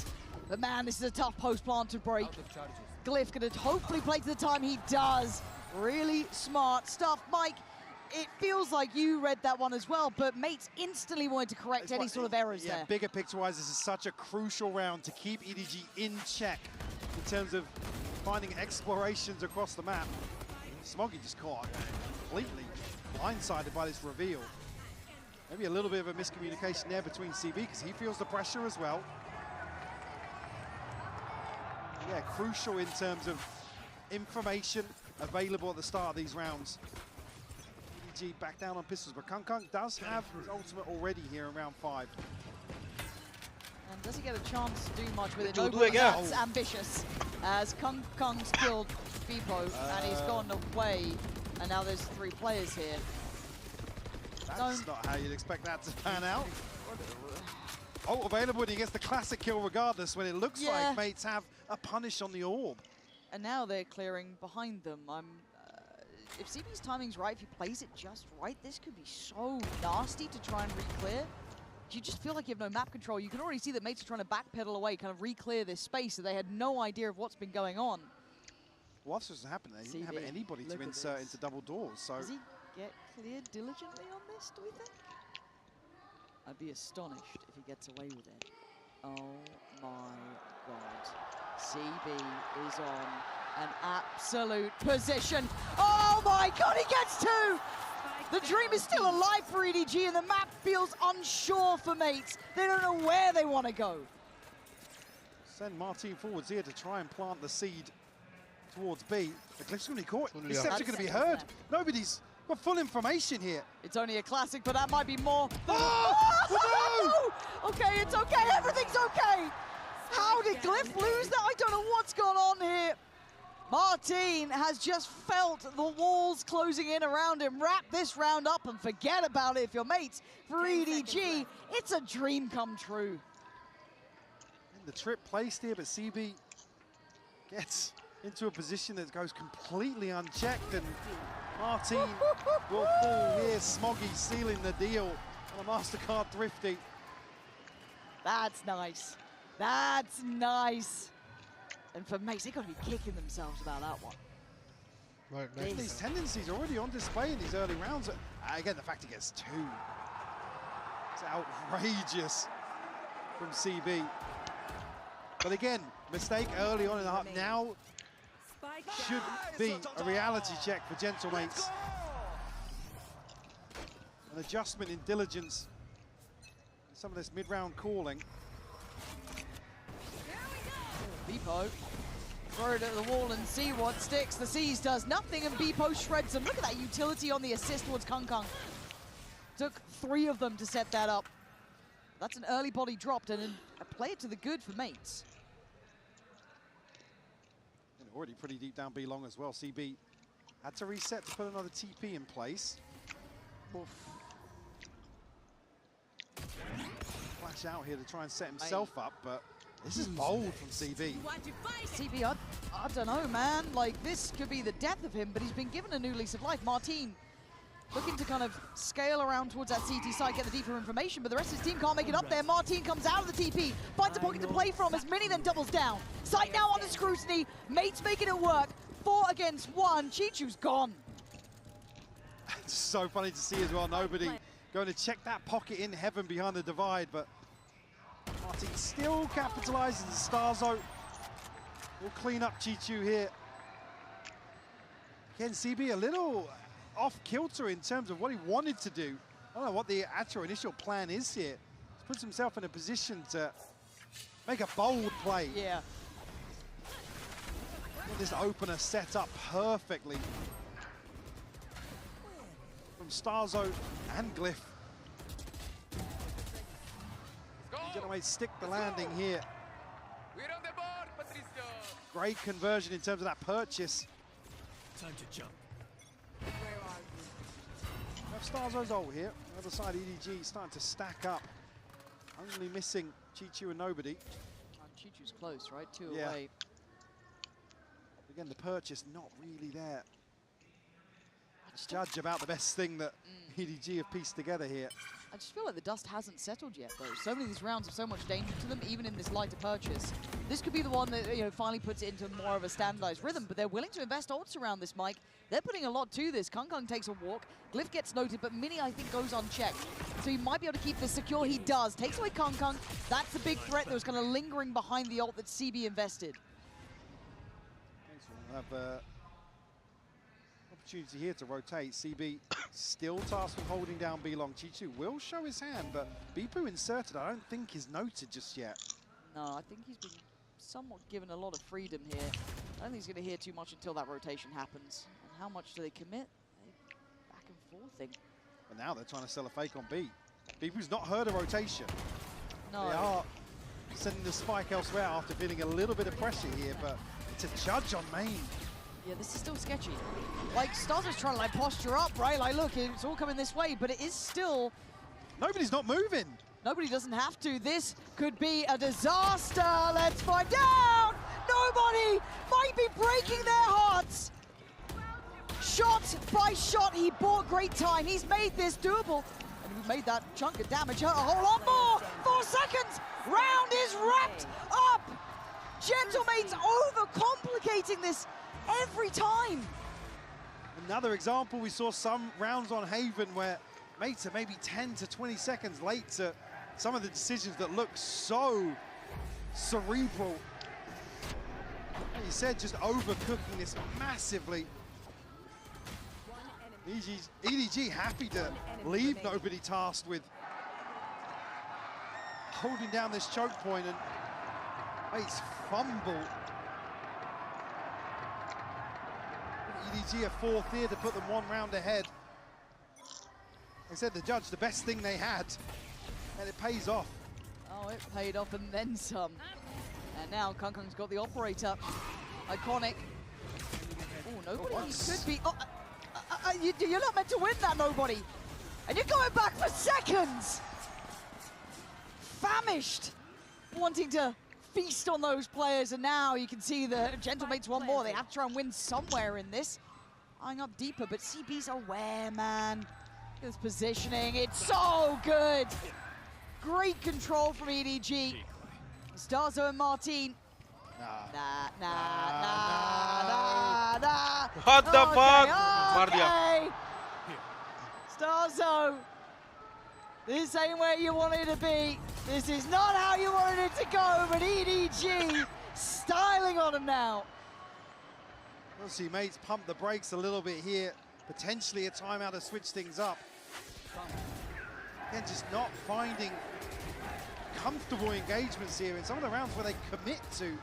But man, this is a tough post plant to break. Glyph gonna hopefully play to the time. He does. Really smart stuff. Mike, it feels like you read that one as well, but Mates instantly wanted to correct any sort of errors there. Bigger picture-wise, this is such a crucial round to keep EDG in check in terms of finding explorations across the map. Smoggy just caught completely blindsided by this reveal. Maybe a little bit of a miscommunication there between CB, because he feels the pressure as well. Yeah, crucial in terms of information available at the start of these rounds. EDG back down on pistols, but KongKong does have his ultimate already here in round 5. And does he get a chance to do much with it? No, that's ambitious, as KongKong's killed Beepo, and he's gone away, and now there's 3 players here. That's not how you'd expect that to pan out. Oh, available, and he gets the classic kill regardless, when it looks like Mates have a punish on the orb. And now they're clearing behind them. If CB's timing's right, if he plays it just right, this could be so nasty to try and re-clear. You just feel like you have no map control. You can already see that Mates are trying to backpedal away, kind of re-clear this space, so they had no idea of what's been going on. What's just happened there? He didn't have anybody to insert into double doors, so... Does he get cleared diligently on this, do we think? I'd be astonished if he gets away with it. Oh my god. CB is on an absolute position. Oh my god, he gets 2! The dream is still alive for EDG, and the map feels unsure for Mates. They don't know where they want to go. Send Martin forwards here to try and plant the seed towards B. The Glyph's going to be caught. His steps are going to be heard. Nobody's got full information here. It's only a classic, but that might be more. Oh! No! Okay, it's okay. Everything's okay. How did Glyph lose that? I don't know what's gone on here. Martin has just felt the walls closing in around him. Wrap this round up and forget about it if you're Mates. For EDG, it's a dream come true. And the trip placed here, but CB gets into a position that goes completely unchecked, and Martin will fall here. Smoggy sealing the deal on a MasterCard Thrifty. That's nice. That's nice. And for Mates, they've got to be kicking themselves about that one. Right, these tendencies are already on display in these early rounds. Again, the fact he gets 2. It's outrageous from CB. But again, mistake early on in the half. Now should be a reality check for. An adjustment in diligence. some of this mid-round calling. Beepo, throw it at the wall and see what sticks. The C's does nothing, and Beepo shreds them. Look at that utility on the assist towards KongKong. Took 3 of them to set that up. That's an early body dropped and a play it to the good for mates. And already pretty deep down B long as well. CB had to reset to put another TP in place. Oof. Flash out here to try and set himself up, but this is bold from CB. CB, I don't know, man. Like, this could be the death of him, but he's been given a new lease of life. Martin looking to kind of scale around towards that CT side, get the deeper information, but the rest of his team can't make it up there. Martin comes out of the TP, finds a pocket to play from as Mini then doubles down. Sight now under scrutiny, mates making it work. 4 against 1, Chichu's gone. It's so funny to see as well, nobody going to check that pocket in heaven behind the divide, but Martin still capitalizes. Starzo will clean up Chichu here. Again, CB a little off kilter in terms of what he wanted to do. I don't know what the actual initial plan is here. He puts himself in a position to make a bold play. Yeah. Get this opener set up perfectly from Starzo and Glyph. Gentlemen, stick the landing here. We're on the board, Patricio. Great conversion in terms of that purchase. Time to jump. We have Starzo's ult here. On the other side, EDG starting to stack up. Only missing Chichu and nobody. Chichu's close, right? 2 yeah. away. Again, the purchase not really there. Let's judge about the best thing that EDG have pieced together here. I just feel like the dust hasn't settled yet, though. So many of these rounds have so much danger to them, even in this lighter purchase. This could be the one that, you know, finally puts it into more of a standardized rhythm, but they're willing to invest ults around this, Mike. They're putting a lot to this. KongKong takes a walk. Glyph gets noted, but Mini, I think, goes unchecked. So he might be able to keep this secure. He does. Takes away KongKong. That's the big threat that was kind of lingering behind the ult that CB invested. We'll have opportunity here to rotate. CB still tasked with holding down B long. Chichu will show his hand, but Beepo inserted, I don't think is noted just yet. No, I think he's been somewhat given a lot of freedom here. I don't think he's going to hear too much until that rotation happens. And how much do they commit? Back and forthing. But now they're trying to sell a fake on B. Beepo's not heard a rotation. No. They are sending the spike elsewhere after feeling a little bit of pressure here, but it's a judge on main. Yeah, this is still sketchy. Like, Starzo's trying to, like, posture up, right? Like, look, it's all coming this way, but it is still... Nobody's not moving. Nobody doesn't have to. This could be a disaster. Let's find out. Nobody might be breaking their hearts. Shot by shot, he bought great time. He's made this doable. And he made that chunk of damage hurt a whole lot more. 4 seconds. Round is wrapped up. Gentlemate's overcomplicating this every time. Another example, we saw some rounds on Haven where mates are maybe 10 to 20 seconds late to some of the decisions that look so cerebral. Like you said, just overcooking this massively. EDG happy to leave nobody tasked with holding down this choke point, and mates fumble. EDG a 4th here to put them 1 round ahead. They said the judge, the best thing they had, and it pays off. Oh, it paid off and then some. And now KongKong's got the operator. Iconic. Oh, nobody could be... Oh, you're not meant to win that, nobody. And you're going back for seconds. Famished. Wanting to feast on those players, and now you can see the Gentlemates one more. They have to try and win somewhere in this. Eyeing up deeper, but CB's aware, man. Look at this positioning, it's so good. Great control from EDG. Starzo and Martin. Nah. What the fuck? Okay. Starzo. This ain't where you wanted to be. This is not how you wanted it to go, but EDG styling on him now. We'll see mates pump the brakes a little bit here. Potentially a timeout to switch things up. Again, just not finding comfortable engagements here in some of the rounds where they commit to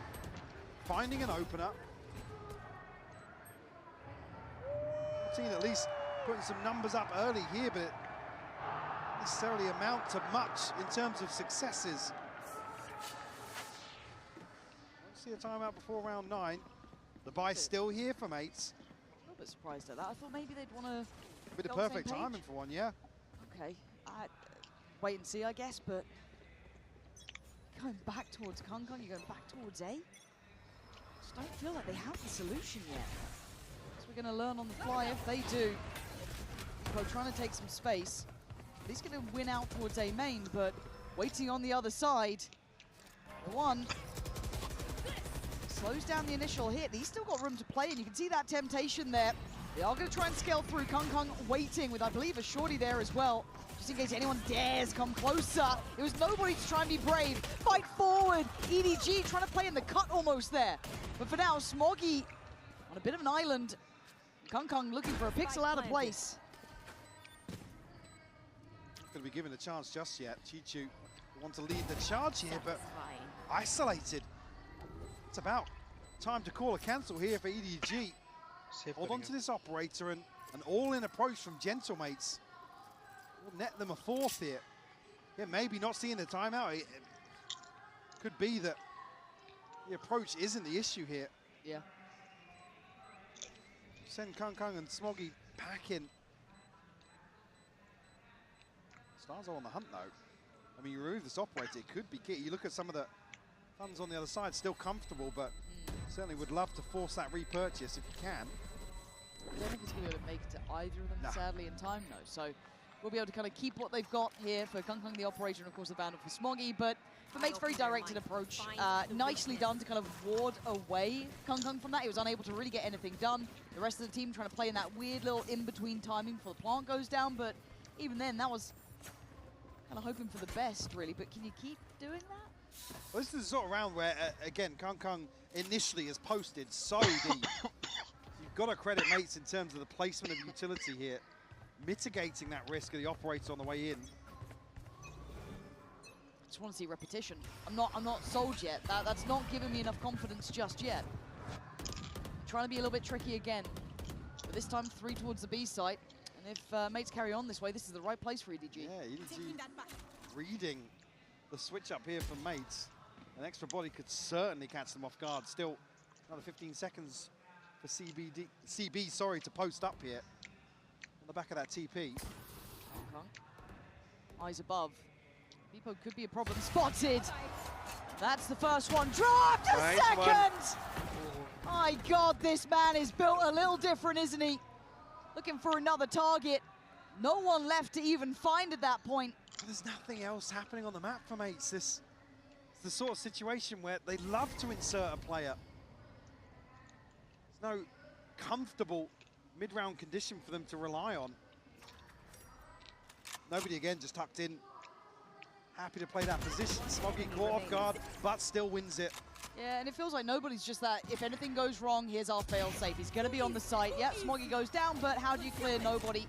finding an opener. Team at least putting some numbers up early here, but it doesn't necessarily amount to much in terms of successes. Don't see a timeout before round 9. The buy's still here from HAIII. A little bit surprised at that. I thought maybe they'd want to. Bit of perfect timing for one, yeah. Okay, wait and see, I guess, but going back towards KongKong, you're going back towards A. Just don't feel like they have the solution yet. So we're going to learn on the fly if they do. Pro trying to take some space. He's going to win out towards A main, but waiting on the other side. The one slows down the initial hit. He's still got room to play, and you can see that temptation there. They are going to try and scale through. KongKong waiting with, I believe, a shorty there as well, just in case anyone dares come closer. It was nobody to try and be brave. Fight forward. EDG trying to play in the cut almost there. But for now, Smoggy on a bit of an island. KongKong looking for a pixel out of place. Not going to be given a chance just yet. Chichu want to lead the charge here, but isolated. It's about time to call a cancel here for EDG. Hold on to this operator, and an all-in approach from Gentlemates will net them a 4th here. Yeah, maybe not seeing the timeout. It could be that the approach isn't the issue here. Yeah. Send KongKong and Smoggy packing. Stars are on the hunt, though. I mean, you remove this operator, it could be key. You look at some of the funds on the other side, still comfortable, but certainly would love to force that repurchase if you can. I don't think he's going to be able to make it to either of them, sadly, in time, though. So we'll be able to kind of keep what they've got here for KongKong, the operator, and of course the Vandal for Smoggy. But for Mate's very directed approach, nicely done to kind of ward away KongKong from that. He was unable to really get anything done. The rest of the team trying to play in that weird little in-between timing before the plant goes down. But even then, that was kind of hoping for the best, really. But can you keep doing that? Well, this is the sort of round where, again, KongKong initially has posted so deep. You've got to credit Mates in terms of the placement of utility here, mitigating that risk of the operator on the way in. I just want to see repetition. I'm not sold yet. That's not giving me enough confidence just yet. Trying to be a little bit tricky again, but this time 3 towards the B site. And if Mates carry on this way, this is the right place for EDG. Yeah, EDG reading the switch up here from Mates. An extra body could certainly catch them off guard. Still another 15 seconds for CB to post up here on the back of that TP. Eyes above. Beepo could be a problem. Spotted. That's the first one. Dropped a second. My God, this man is built a little different, isn't he? Looking for another target. No one left to even find at that point. There's nothing else happening on the map for Mates. It's the sort of situation where they love to insert a player. There's no comfortable mid-round condition for them to rely on. Nobody again, just tucked in. Happy to play that position. Smoggy caught off guard, but still wins it. Yeah, and it feels like nobody's just that, if anything goes wrong, here's our fail-safe. He's going to be on the site. Yep, Smoggy goes down, but how do you clear nobody?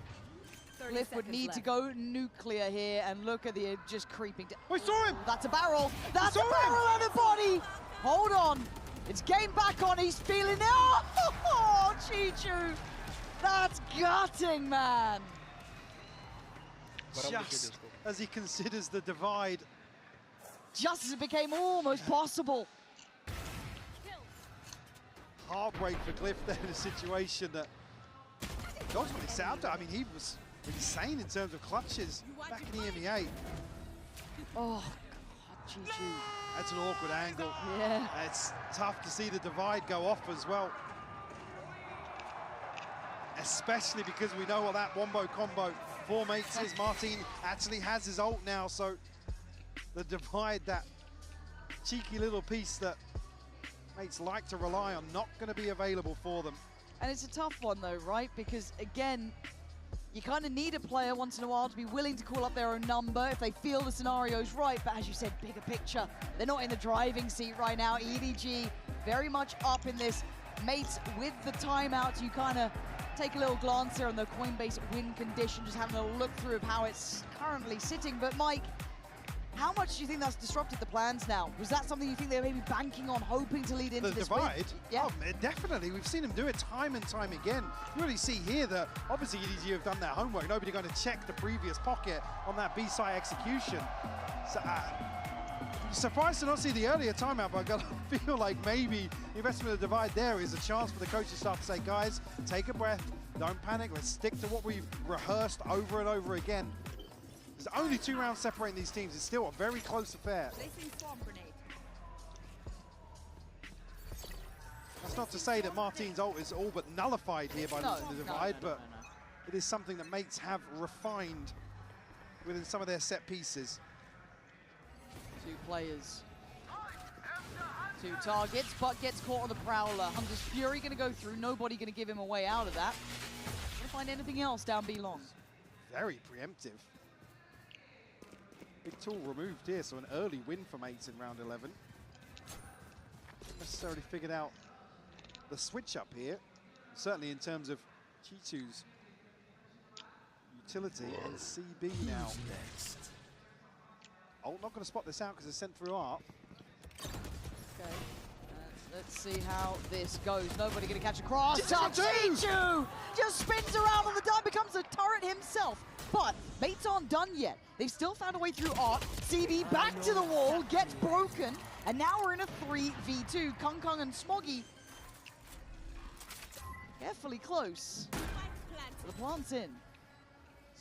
Cliff would need to go nuclear here, and look at the just creeping down. We saw him! That's a barrel! That's a barrel and a body! Hold on. It's game back on. He's feeling it. Oh, Chichu! That's gutting, man! Just as he considers the divide. Just as it became almost possible. Heartbreak for Cliff there in a situation that ultimately set out to. I mean, he was insane in terms of clutches back in EMEA. Oh, God, Chichu. That's an awkward angle. Yeah. It's tough to see the divide go off as well. Especially because we know what that wombo combo for Mates is. Martin actually has his ult now, so the divide, that cheeky little piece that Mates like to rely on, not going to be available for them. And it's a tough one though, right? Because again, you kind of need a player once in a while to be willing to call up their own number if they feel the scenario's right. But as you said, bigger picture, they're not in the driving seat right now. EDG very much up in this. Mates with the timeout, you kind of take a little glance here on the Coinbase win condition, just having a look through of how it's currently sitting. But Mike, how much do you think that's disrupted the plans now? Was that something you think they were maybe banking on, hoping to lead into this divide? Yeah. Oh, definitely. We've seen them do it time and time again. You really see here that obviously EDG have done their homework. Nobody going to check the previous pocket on that B-side execution. So, surprised to not see the earlier timeout, but I gotta feel like maybe the investment of the divide there is a chance for the coaching staff to say, guys, take a breath, don't panic, let's stick to what we've rehearsed over and over again. There's only 2 rounds separating these teams. It's still a very close affair. That's not to say that Martin's ult is all but nullified here by losing the divide, but it is something that mates have refined within some of their set pieces. 2 players, 2 targets, but gets caught on the Prowler. Hunter's Fury going to go through. Nobody going to give him a way out of that. Going to find anything else down B long. Very preemptive. Big tool removed here, so an early win for mates in round 11. Not necessarily figured out the switch up here, certainly in terms of Chichu's utility and CB now. Oh, not going to spot this out because it's sent through ARP. Okay, let's see how this goes. Nobody going to catch a cross. Chichu just spins around on the dime, becomes a turret himself. But mates aren't done yet. They've still found a way through ARP. CB back to the wall, gets broken, and now we're in a 3v2. KKKK and Smoggy carefully close. The plant's in.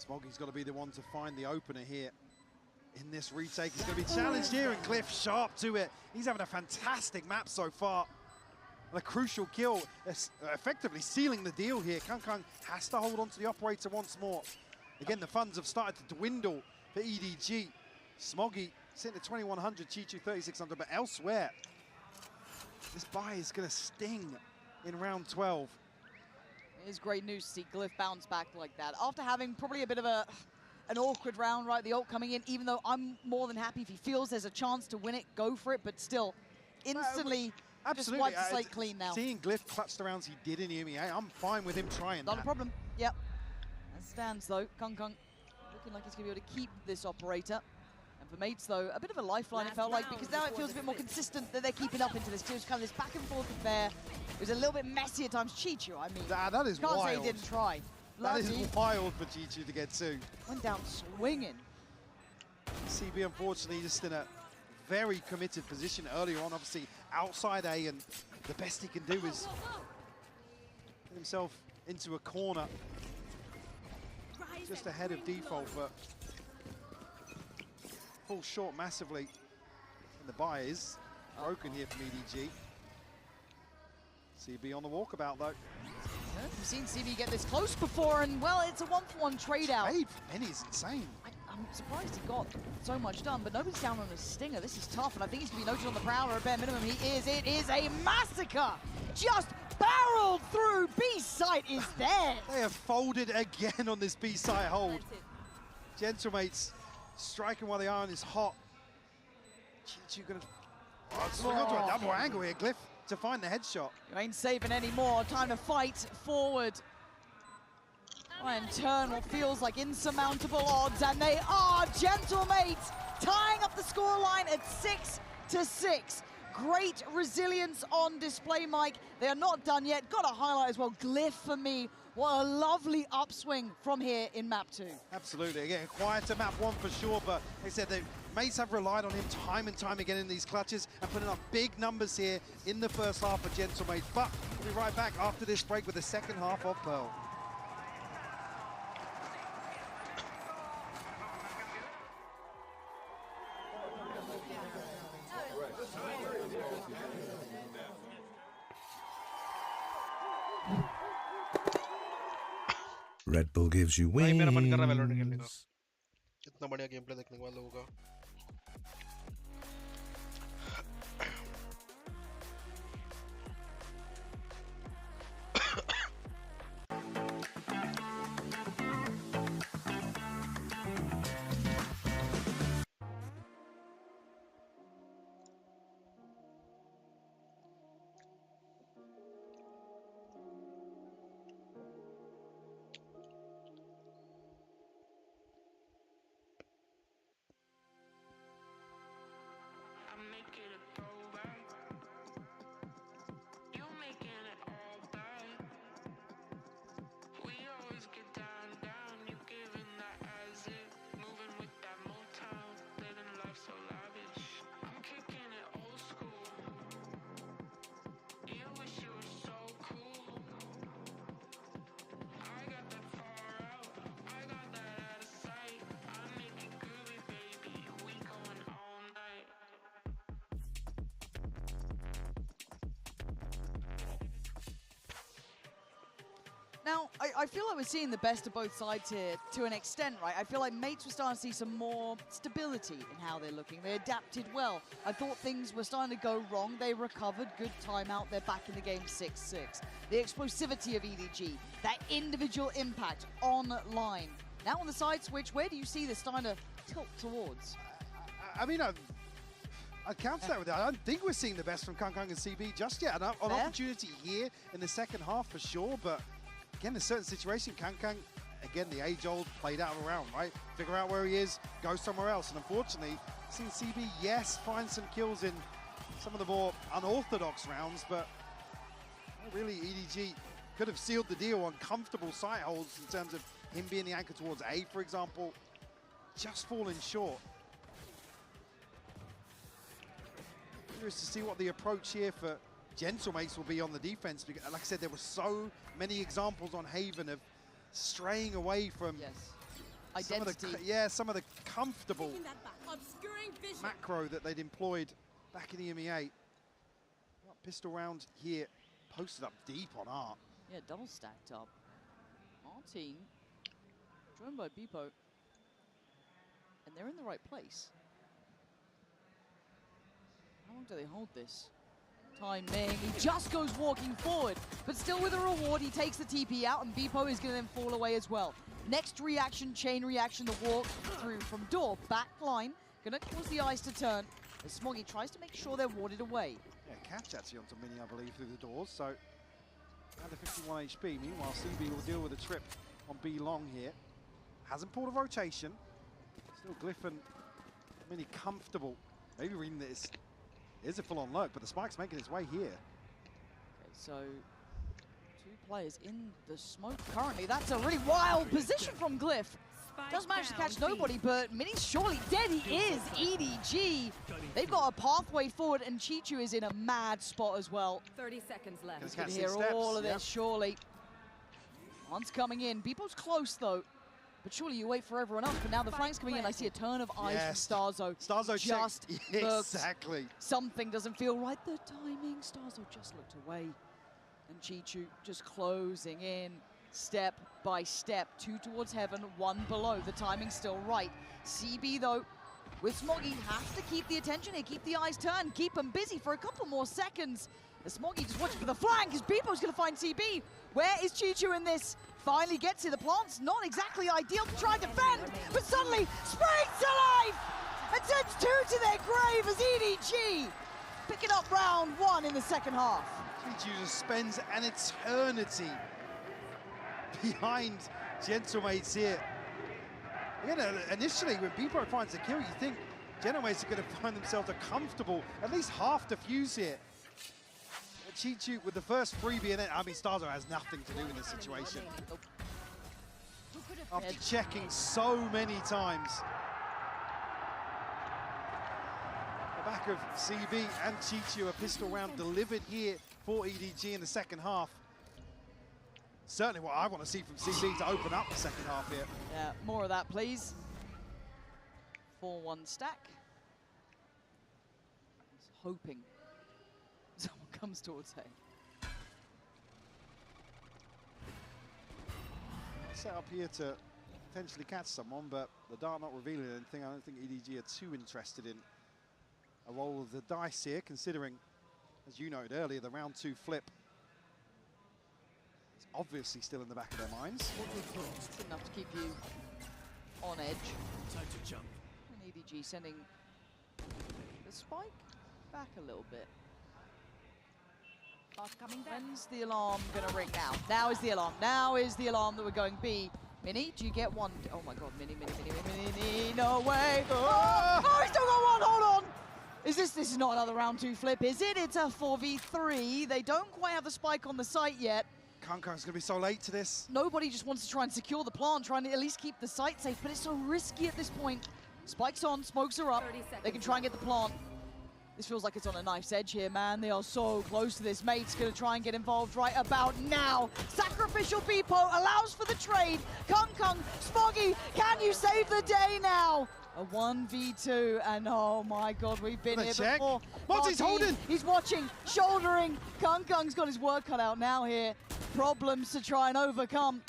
Smoggy's got to be the one to find the opener here. In this retake, he's going to be challenged here, and Cliff sharp to it. He's having a fantastic map so far. And a crucial kill, effectively sealing the deal here. KKKK has to hold on to the operator once more. Again, the funds have started to dwindle for EDG. Smoggy sitting at 2,100, Chichu 3,600, but elsewhere, this buy is going to sting in round 12. It is great news to see Glyph bounce back like that. After having probably a bit of an awkward round, right? The ult coming in, even though I'm more than happy if he feels there's a chance to win it, go for it, but still, instantly, just wipes the slate clean now. Seeing Glyph clutch the rounds he did in EMEA, I'm fine with him trying that. Not a problem, yep. As stands though, KKKK looking like he's going to be able to keep this operator. And for mates though, a bit of a lifeline it felt like, because now it feels a bit more consistent that they're keeping up into this. It was kind of this back and forth affair. It was a little bit messy at times. Chichu, I mean, that is can't wild. say he didn't try. That is wild for Chichu to get to. Went down swinging. CB, unfortunately, just in a very committed position earlier on, obviously outside A, and the best he can do is get himself into a corner just ahead of default, but falls short massively. And the buy is broken here from EDG. CB on the walkabout, though. We've seen CB get this close before, and, well, it's a one-for-one trade-out. Trade for Penny is insane. I'm surprised he got so much done, but nobody's down on a stinger. This is tough, and I think he's going to be noted on the Prowler at bare minimum. He is. It is a massacre. Just barreled through. B-site is there. They have folded again on this B-site hold. Gentlemates striking while the iron is hot. Chichu going to swing onto a double angle here, Glyph, to find the headshot. You ain't saving anymore. Time to fight forward. Try and turn what feels like insurmountable odds, and they are. Gentlemates tying up the scoreline at 6-6. Great resilience on display, Mike. They are not done yet. Got to highlight as well, Glyph for me. What a lovely upswing from here in map 2. Absolutely. Again, quieter map 1 for sure, but they said the mates have relied on him time and time again in these clutches and putting up big numbers here in the first half for Gentlemates. But we'll be right back after this break with the second half of Pearl. Red Bull gives you wings. मेरा मन कर रहा है Valorant खेलने का. इतना बढ़िया game play देखने के बाद लोगों का. Now, I feel like we're seeing the best of both sides here to an extent, right? I feel like Mates were starting to see some more stability in how they're looking. They adapted well. I thought things were starting to go wrong. They recovered. Good timeout. They're back in the game 6-6. The explosivity of EDG, that individual impact online. Now on the side switch, where do you see this starting to tilt towards? I mean, I'd counter that with that. I don't think we're seeing the best from KKKK and CB just yet. An opportunity here in the second half for sure, but again, in a certain situation, KKKK, again, the age-old played out around, right? Figure out where he is, go somewhere else. And unfortunately, seeing CB, yes, find some kills in some of the more unorthodox rounds, but really, EDG could have sealed the deal on comfortable site holds in terms of him being the anchor towards A, for example, just falling short. Curious to see what the approach here for Gentlemates will be on the defense, because like I said, there were so many examples on Haven of straying away from some of the comfortable macro that they'd employed back in EMEA. Pistol round here, posted up deep on Art. Yeah, double stacked up. Our team, joined by Beepo, and they're in the right place. How long do they hold this? Timing, he just goes walking forward, but still with a reward, he takes the TP out, and Beepo is gonna then fall away as well. Next reaction, chain reaction, the walk through from door, back line, gonna cause the eyes to turn, as Smoggy tries to make sure they're warded away. Yeah, catch actually onto Mini, I believe, through the doors, so under 51 HP. Meanwhile, CB will deal with a trip on B long here. Hasn't pulled a rotation. Still Glyph and Mini comfortable. Maybe reading this is a full-on lurk, but the spike's making its way here. Okay, so two players in the smoke currently. That's a really wild position from Glyph. Doesn't manage to catch nobody, but Mini's surely dead. He is. EDG. They've got a pathway forward, and Chichu is in a mad spot as well. 30 seconds left. He's going to hear all of this, surely. One's coming in. Beepo's close, though. But surely you wait for everyone else. But now the flank's coming in. I see a turn of eyes from Starzo. Starzo just exactly. Something doesn't feel right. The timing. Starzo just looked away. And Chichu just closing in. Step by step, 2 towards heaven, 1 below. The timing's still right. CB, though, with Smoggy, have to keep the attention here, keep the eyes turned, keep them busy for a couple more seconds. As Smoggy just watching for the flank, as Beepo's going to find CB. Where is Chichu in this? Finally gets to the plant's not exactly ideal to try and defend, but suddenly springs to life and sends 2 to their grave as EDG picking up round 1 in the second half. Chichu just spends an eternity behind Gentlemates here. Again, initially when Beepo finds the kill, you think Gentlemates are going to find themselves a comfortable, at least half defuse here. Chichu with the first freebie, and then, I mean, Starzo has nothing to do in this situation. After checking so many times. The back of CB and Chichu, a pistol round delivered here for EDG in the second half. Certainly what I want to see from CB to open up the second half here. Yeah, more of that, please. 4-1 stack. He's hoping someone comes towards A. Set up here to potentially catch someone, but the dart not revealing anything. I don't think EDG are too interested in a roll of the dice here, considering, as you noted earlier, the round 2 flip obviously still in the back of their minds. It's enough to keep you on edge. Time to jump. And EDG sending the spike back a little bit. When's the alarm gonna ring now? Now is the alarm. Now is the alarm that we're going B. Mini, do you get one? Oh my god, Mini, no way. Oh, he's still got one, hold on. This is not another round 2 flip, is it? It's a 4v3. They don't quite have the spike on the site yet. KKKK's going to be so late to this. Nobody just wants to try and secure the plant, trying to at least keep the site safe, but it's so risky at this point. Spike's on, smokes are up. They can try and get the plant. This feels like it's on a knife's edge here, man. They are so close to this. Mate's going to try and get involved right about now. Sacrificial Beepo allows for the trade. KKKK, Smoggy, can you save the day now? A 1v2, and oh my god, we've been here before. Martin's holding! He's watching, shouldering. KKKK's got his work cut out now here. Problems to try and overcome.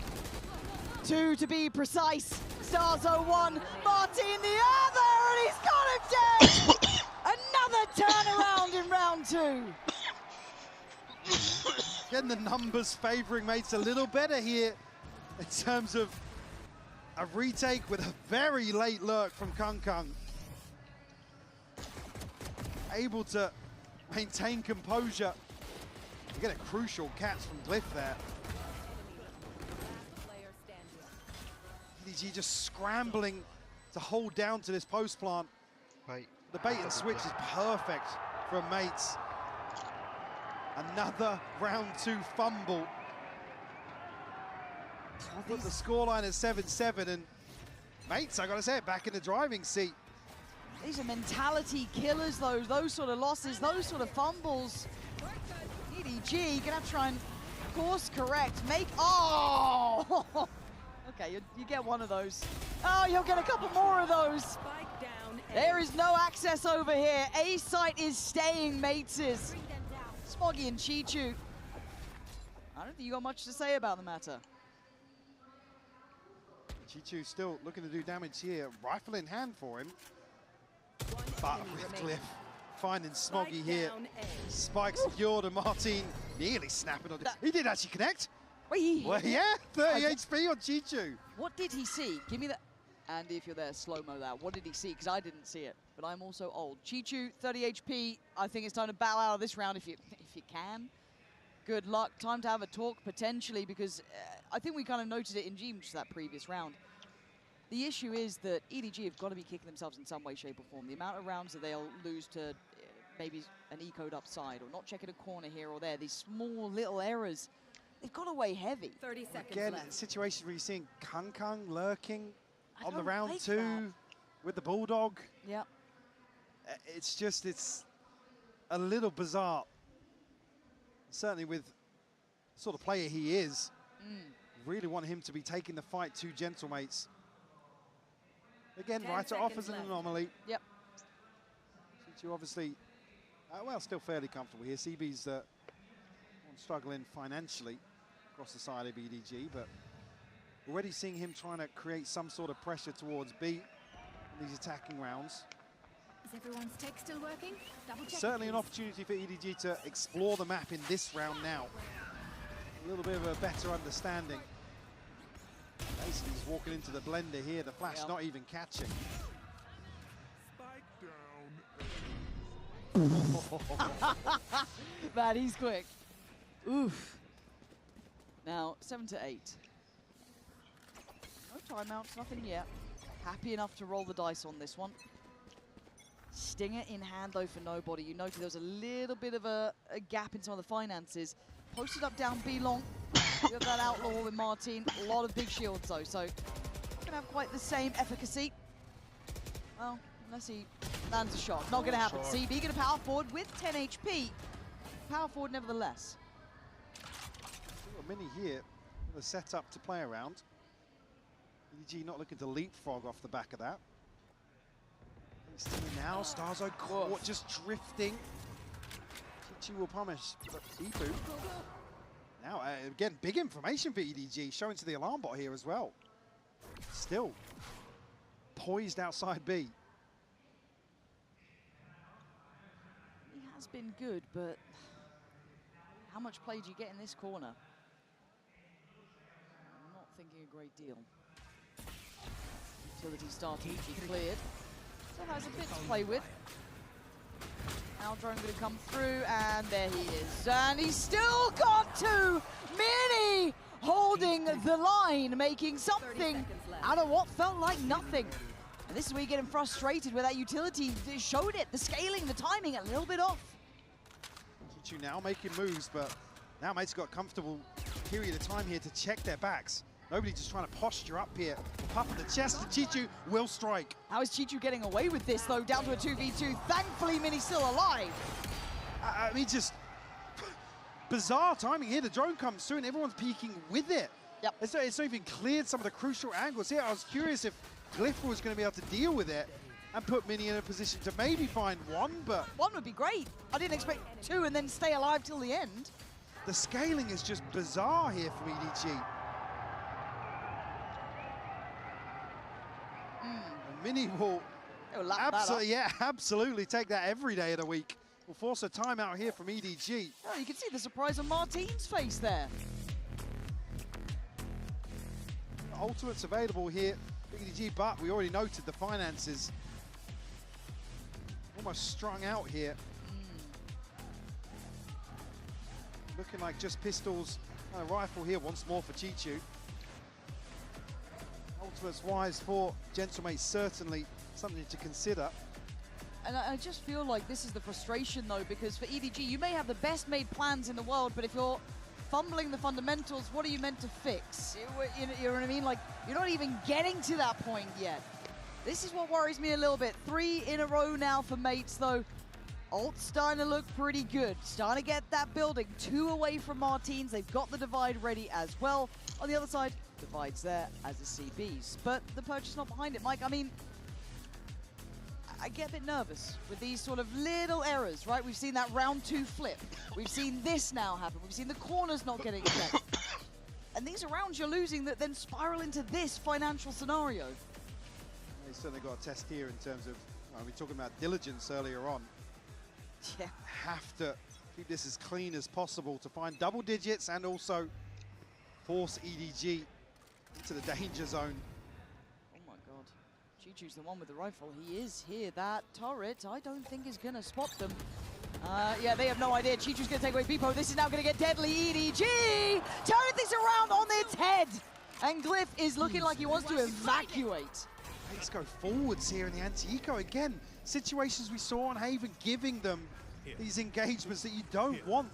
2 to be precise. Starzo 1, Martin the other, and he's got him dead! Another turnaround in round 2. Again, the numbers favoring mates a little better here in terms of a retake with a very late lurk from KKKK. Able to maintain composure. You get a crucial catch from Glyph there. EDG just scrambling to hold down to this post plant. The bait and switch is perfect from mates. Another round 2 fumble. Put the scoreline at 7-7, and mates, I gotta say it, back in the driving seat. These are mentality killers, those sort of losses, those sort of fumbles. EDG gonna have to try and course correct, oh! Okay, you get one of those. Oh, you'll get a couple more of those. There is no access over here. A site is staying, mates. Smoggy and Chichu. I don't think you got much to say about the matter. Chichu still looking to do damage here. Rifle in hand for him. But with Glyph finding Smoggy here. Spike secured, and Martin nearly snapping on it. He did actually connect. Well, yeah, 30 HP on Chichu. What did he see? Give me that. Andy, if you're there, slow-mo that. What did he see? Because I didn't see it, but I'm also old. Chichu, 30 HP. I think it's time to bow out of this round if you can. Good luck. Time to have a talk, potentially, because I think we kind of noted it in just that previous round. The issue is that EDG have got to be kicking themselves in some way, shape, or form. The amount of rounds that they'll lose to maybe an E-code upside or not checking a corner here or there, these small little errors, they've got to weigh heavy. 30 seconds Again, left. situations where you're seeing KKKK lurking on the round like 2 that. with the Bulldog. Yep. It's a little bizarre. Certainly with the sort of player he is. Really want him to be taking the fight to Gentlemates. Again, Ryder offers an anomaly. Yep. Chichu obviously, well, still fairly comfortable here. CB's struggling financially across the side of EDG, but already seeing him trying to create some sort of pressure towards B in these attacking rounds. Is everyone's tech still working? Double check. Certainly an opportunity for EDG to explore the map in this round now. A little bit of a better understanding. Basically he's walking into the blender here, the flash not even catching. Man, he's quick. Oof. Now, 7-8. No timeouts, nothing yet. Happy enough to roll the dice on this one. Stinger in hand, though, for nobody. You noted there was a little bit of a gap in some of the finances. Posted up down B long. You have that outlaw with Martin. A lot of big shields, though, so not going to have quite the same efficacy. Well, unless he lands a shot. Not going to happen. CB going to power forward with 10 HP. Power forward nevertheless. A mini here, the setup to play around. EDG not looking to leapfrog off the back of that. Now, Starzo caught, just drifting. Chichu will punish, but Ibu. Now, again, big information for EDG, showing to the alarm bot here as well. Still poised outside B. He has been good, but how much play do you get in this corner? I'm not thinking a great deal. Utility starting to be cleared. Still has a bit to play with. Now drone going to come through, and there he is. And he's still got 2. Mini holding the line, making something out of what felt like nothing. And this is where you get him frustrated with that utility. It showed it, the scaling, the timing, a little bit off. Chichu now making moves, but now mate's got a comfortable period of time here to check their backs. Nobody just trying to posture up here. Puff in the chest, and Chichu will strike. How is Chichu getting away with this, though? Down to a 2v2. Thankfully, Mini's still alive. I mean, just bizarre timing here. The drone comes through, and everyone's peeking with it. Yep. It's not even cleared some of the crucial angles here. I was curious if Glyph was going to be able to deal with it and put Mini in a position to maybe find one, but... One would be great. I didn't expect two and then stay alive till the end. The scaling is just bizarre here from EDG. And Mini will absolutely take that every day of the week. Will force a timeout here from EDG. Oh, you can see the surprise on Martin's face there. Ultimate's available here for EDG, but we already noted the finances. Almost strung out here. Looking like just pistols and a rifle here once more for Chichu. Ultimates wise for Gentlemate, certainly something to consider. And I just feel like this is the frustration though, because for EDG, you may have the best made plans in the world, but if you're fumbling the fundamentals, what are you meant to fix? You know what I mean? Like, you're not even getting to that point yet. This is what worries me a little bit. 3 in a row now for mates though. Alt's starting to look pretty good. Starting to get that building. 2 away from Martins. They've got the divide ready as well. On the other side, divide's there as the CBs. But the purchase not behind it. Mike, I mean, I get a bit nervous with these sort of little errors, right? We've seen that round 2 flip. We've seen this now happen. We've seen the corners not getting checked. And these are rounds you're losing that then spiral into this financial scenario. He's certainly got a test here in terms of, we were talking about diligence earlier on. Yeah. Have to keep this as clean as possible to find double digits and also force EDG into the danger zone. Oh my god. Chichu's the one with the rifle. He is here. That turret, I don't think is going to spot them. Yeah, they have no idea. Chichu's going to take away Beepo. This is now going to get deadly. EDG turning this around on its head. And Glyph is looking like he wants to evacuate. Let's go forwards here in the anti-eco. Again, situations we saw on Haven giving them these engagements that you don't want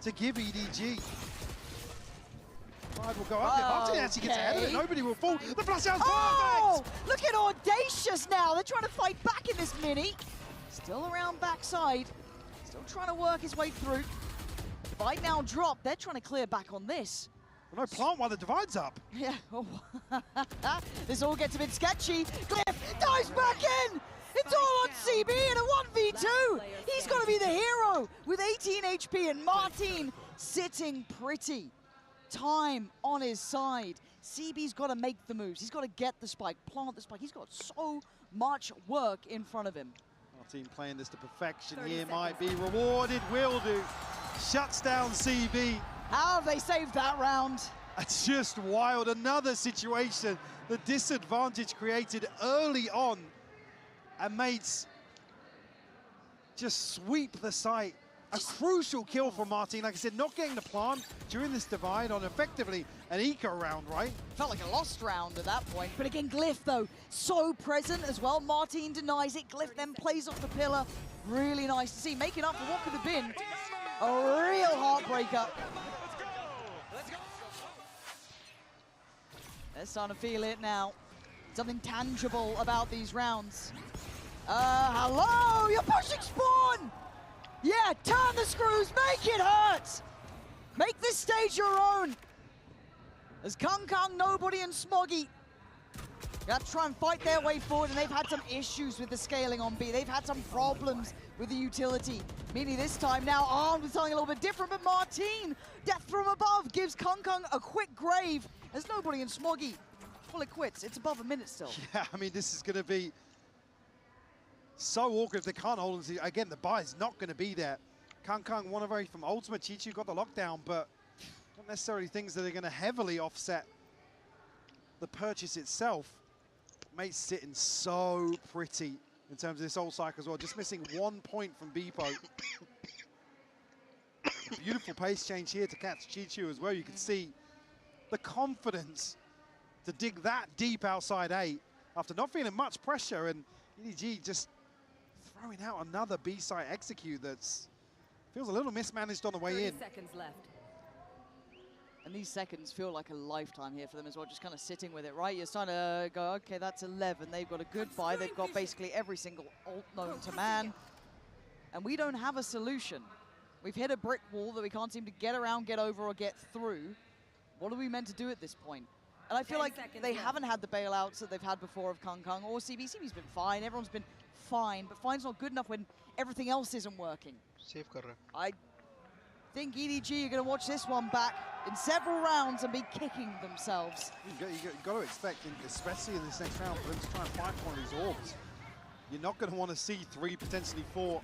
to give EDG. Will go up there. Martin actually gets ahead of it. Nobody will fall. The flush out's perfect! Look at Audacious now. They're trying to fight back in this mini. Still around backside. Still trying to work his way through. Divide now dropped. They're trying to clear back on this. Well, no plant while the divide's up. Yeah. Oh. This all gets a bit sketchy. Glyph dives back in. It's all on CB in a 1v2. He's going to be the hero with 18 HP and Martin sitting pretty. Time on his side. CB's got to make the moves. He's got to get the spike, plant the spike. He's got so much work in front of him. Martin playing this to perfection here. Might be rewarded. Will do. Shuts down CB. How have they saved that round? It's just wild. Another situation. The disadvantage created early on. And mates just sweep the site. A crucial kill from Martin. Like I said, not getting the plant during this divide on effectively an eco round, right? Felt like a lost round at that point. But again, Glyph, though, so present as well. Martin denies it. Glyph then plays off the pillar. Really nice to see. Making up for what could have been a real heartbreaker. They're starting to feel it now. Something tangible about these rounds. Hello, you're pushing spawn! Yeah, turn the screws, make it hurt! Make this stage your own! As KKKK, Nobody, and Smoggy got to try and fight their way forward, and they've had some issues with the scaling on B. They've had some problems with the utility. Mini this time now armed with something a little bit different, but Martin, death from above, gives KKKK a quick grave as Nobody and Smoggy call it quits. It's above a minute still. Yeah, I mean, this is going to be so awkward if they can't hold on. Again, the buy is not going to be there. KKKK won away from Ultimate. Chichu got the lockdown, but not necessarily things that are going to heavily offset the purchase itself. Mate's sitting so pretty in terms of this old cycle as well. Just missing 1 point from Beepo. Beautiful pace change here to catch Chichu as well. You can see the confidence to dig that deep outside A after not feeling much pressure, and EDG just throwing out another B-side execute that's feels a little mismanaged on the way in. 30 seconds left. And these seconds feel like a lifetime here for them as well, just kind of sitting with it, right? You're starting to go, okay, that's 11. They've got a good buy. They've got basically every single ult known to man. And we don't have a solution. We've hit a brick wall that we can't seem to get around, get over, or get through. what are we meant to do at this point? And I feel like they haven't had the bailouts that they've had before of KongKong or CB. CB's been fine, everyone's been fine, but fine's not good enough when everything else isn't working. Save kar raha. I think EDG are going to watch this one back in several rounds and be kicking themselves. You got to expect, especially in this next round, for them to try and find one of these orbs. You're not going to want to see 3, potentially 4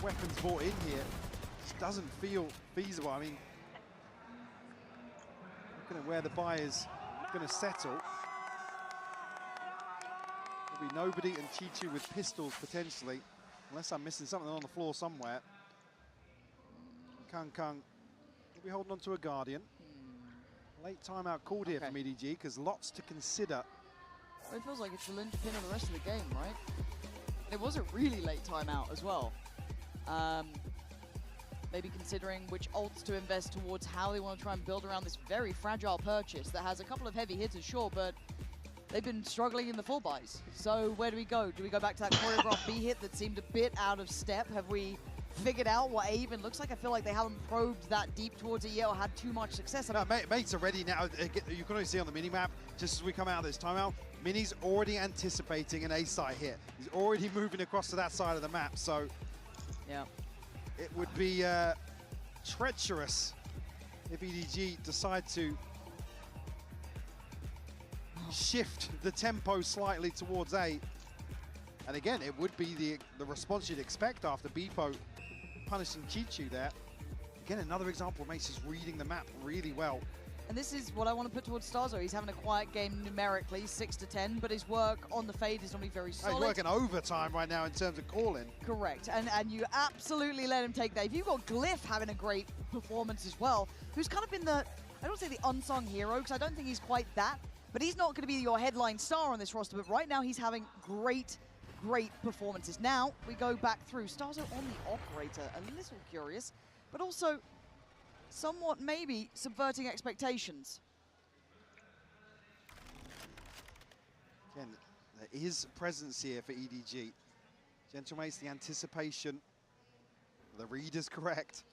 weapons brought in here. It just doesn't feel feasible. I mean, looking at where the buy is going to settle. There'll be nobody and Chichu with pistols potentially, unless I'm missing something on the floor somewhere. KongKong will be holding on to a Guardian. Late timeout called here from EDG because lots to consider. It feels like it's the linchpin of the rest of the game, right? It was a really late timeout as well. Maybe considering which ults to invest towards, how they want to try and build around this very fragile purchase that has a couple of heavy hitters, sure, but they've been struggling in the full buys. So where do we go? Do we go back to that choreographed B hit that seemed a bit out of step? Have we figured out what A even looks like? I feel like they haven't probed that deep towards it yet or had too much success. No, mates are ready now. You can only see on the mini-map, just as we come out of this timeout, Mini's already anticipating an A-site hit. He's already moving across to that side of the map, so yeah, it would be treacherous if EDG decide to shift the tempo slightly towards A. And again, it would be the response you'd expect after Beepo punishing Chichu there. Again, another example of Mace is reading the map really well. And this is what I want to put towards Starzo. He's having a quiet game numerically, 6-10, but his work on the fade is normally very solid. He's working overtime right now in terms of calling. Correct, and you absolutely let him take that. If you've got Glyph having a great performance as well, who's kind of been the, I don't say the unsung hero, because I don't think he's quite that, but he's not going to be your headline star on this roster, but right now he's having great performances. Now we go back through. Starzo on the operator, a little curious, but also somewhat maybe subverting expectations. Again, there is presence here for EDG. Gentlemates, the anticipation, the read is correct.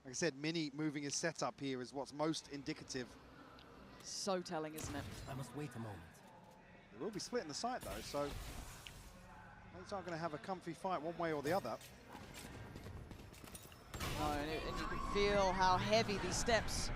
Like I said, Mini moving his setup here is what's most indicative. So telling, isn't it? I must wait a moment. They will be splitting the site though, so mates aren't going to have a comfy fight one way or the other. No, and you can feel how heavy these steps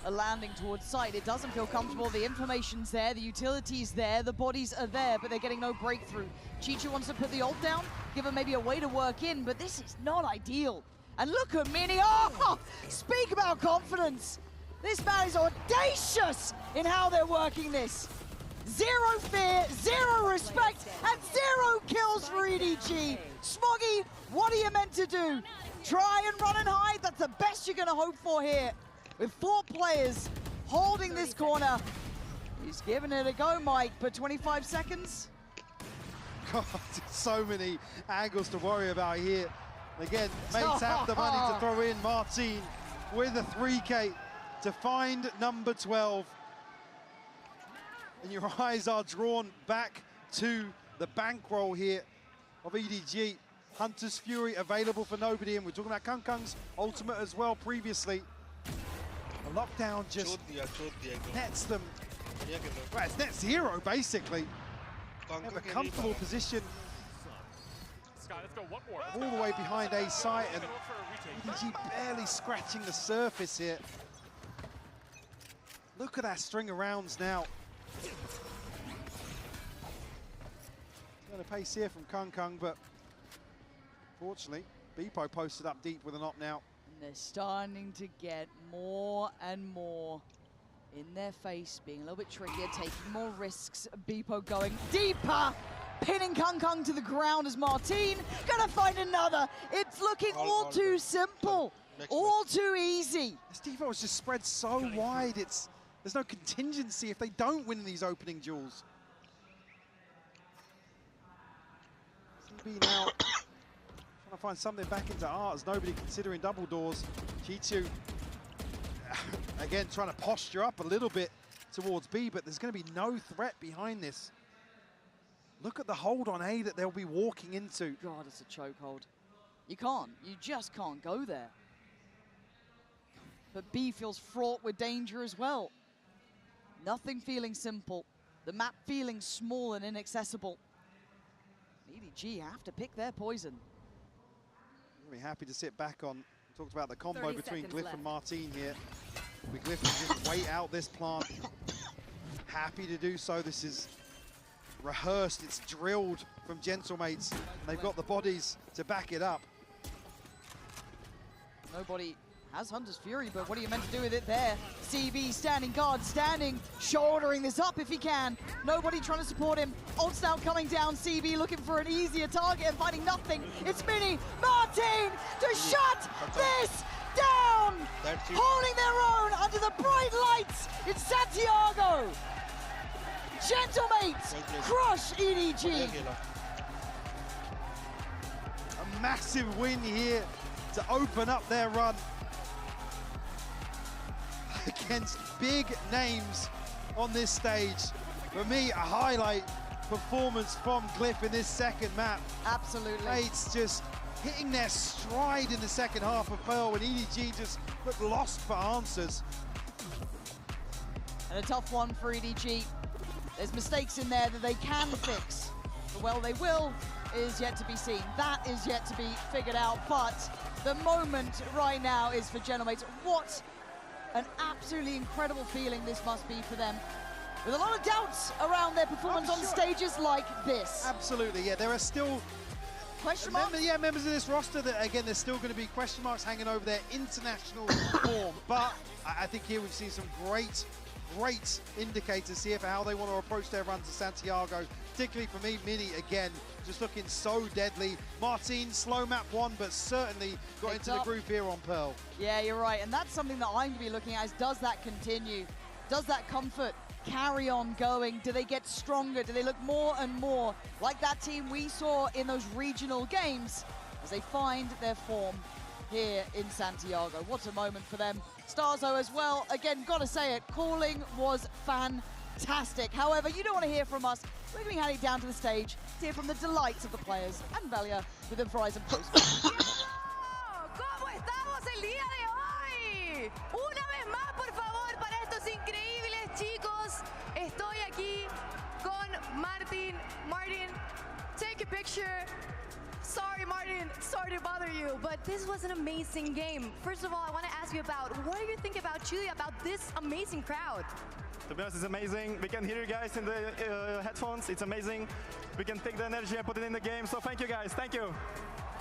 are landing towards site. It doesn't feel comfortable. The information's there, the utility's there, the bodies are there, but they're getting no breakthrough. Chichu wants to put the ult down, give him maybe a way to work in, but this is not ideal. And look at Mini. Oh, speak about confidence. This man is audacious in how they're working this. Zero fear, zero respect, and 0 kills for EDG. Smoggy, what are you meant to do? Try and run and hide. That's the best you're going to hope for here. With 4 players holding this corner. He's giving it a go, Mike, but 25 seconds. God, so many angles to worry about here. Again, mates have the money to throw in. Martin with a 3K to find number 12. And your eyes are drawn back to the bankroll here of EDG. Hunter's Fury available for nobody, and we're talking about KongKong's ultimate as well previously. The lockdown just nets them. Well, it's net 0 basically. They have a comfortable position all the way behind A site, and EDG barely scratching the surface here. Look at that string of rounds now. Going to pace here from KongKong, but fortunately, Beepo posted up deep with an op now. And they're starting to get more and more in their face, being a little bit trickier, taking more risks. Beepo going deeper, pinning KongKong to the ground as Martin gonna find another. It's looking all too simple, all too easy. This default is just spread so wide. There's no contingency if they don't win these opening duels. CB now trying to find something back into art as nobody considering double doors. Chichu, again, trying to posture up a little bit towards B, but there's going to be no threat behind this. Look at the hold on A that they'll be walking into. God, it's a chokehold. You just can't go there. but B feels fraught with danger as well. Nothing feeling simple. The map feeling small and inaccessible. EDG have to pick their poison. Really happy to sit back on. Talked about the combo between Glyph and Martin here. Glyph can just wait out this plant. Happy to do so. This is rehearsed, it's drilled from Gentlemates, and they've got the bodies to back it up. Nobody has Hunter's Fury, but what are you meant to do with it there? CB standing guard, standing, shouldering this up if he can. Nobody trying to support him. Ult's now coming down, CB looking for an easier target and finding nothing. It's Mini, Martin to shut this down! Holding their own under the bright lights in Santiago! Gentlemates crush EDG! A massive win here to open up their run against big names on this stage. For me, a highlight performance from Glyph in this second map. Absolutely. Mates just hitting their stride in the second half of Pearl when EDG just looked lost for answers. And a tough one for EDG. There's mistakes in there that they can fix. But well, they will is yet to be seen. That is yet to be figured out, but the moment right now is for Gentlemates. What an absolutely incredible feeling this must be for them. With a lot of doubts around their performance on stages like this. Absolutely, yeah, there are still question marks? members of this roster that, again, there's still going to be question marks hanging over their international form. But I think here we've seen some great indicators here for how they want to approach their run to Santiago. Particularly for me, Mini, again, just looking so deadly. Martin, slow map one, but certainly got into the groove here on Pearl. Yeah, you're right, and that's something that I'm going to be looking at is, does that continue? Does that comfort carry on going? Do they get stronger? Do they look more and more like that team we saw in those regional games as they find their form here in Santiago? What a moment for them. Starzo as well, again, gotta say it, calling was fantastic. However, you don't want to hear from us. We're going to be handing it down to the stage to hear from the delights of the players and Valia with the Verizon Post. ¿Cómo estamos el día de hoy? Una vez más, por favor, para estos increíbles chicos. Estoy aquí con Martin. Martin, take a picture. Sorry, Martin, sorry to bother you, but this was an amazing game. First of all, I want to ask you about, what do you think about Chile, about this amazing crowd? To be honest, it's amazing. We can hear you guys in the headphones. It's amazing. We can take the energy and put it in the game. So thank you guys. Thank you.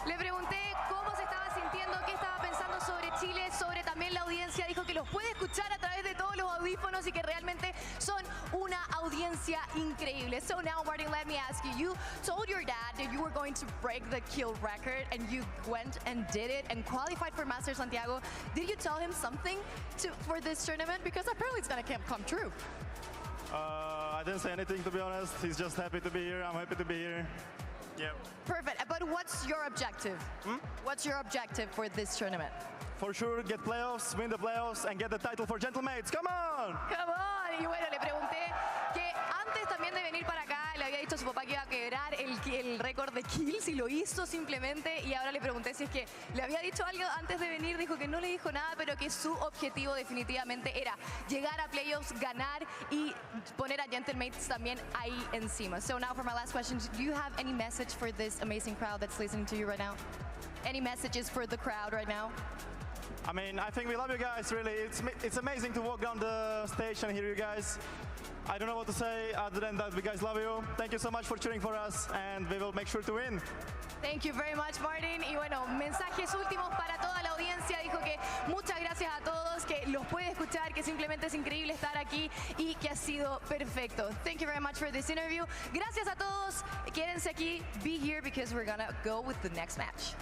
Le pregunté cómo se estaba sintiendo, qué estaba pensando sobre Chile, sobre también la audiencia. Dijo que los puede escuchar a través de todos los audífonos y que realmente son una audiencia increíble. So now, Martin, let me ask you. You told your dad that you were going to break the kill record, and you went and did it and qualified for Masters Santiago. Did you tell him something for this tournament? Because apparently it's going to come true. I didn't say anything, to be honest. He's just happy to be here. I'm happy to be here. Yeah. Perfect. But what's your objective? What's your objective for this tournament? For sure, get playoffs, win the playoffs, and get the title for Gentlemates. Come on! Come on! Y bueno, le pregunté que antes también de venir para acá, le había dicho a su papá que iba a quebrar el récord de kills y lo hizo simplemente. Y ahora le pregunté si es que le había dicho algo antes de venir. Dijo que no le dijo nada, pero que su objetivo definitivamente era llegar a playoffs, ganar y poner a Gentlemates también ahí encima. So now for my last question, do you have any message for this amazing crowd that's listening to you right now? Any messages for the crowd right now? I mean, I think we love you guys, really. It's amazing to walk down the stage and hear you guys. I don't know what to say other than that we guys love you. Thank you so much for cheering for us, and we will make sure to win. Thank you very much, Martin. Y bueno, mensajes últimos para toda la audiencia. Dijo que muchas gracias a todos, que los puede escuchar, que simplemente es increíble estar aquí y que ha sido perfecto. Thank you very much for this interview. Gracias a todos. Quédense aquí. Be here because we're gonna go with the next match.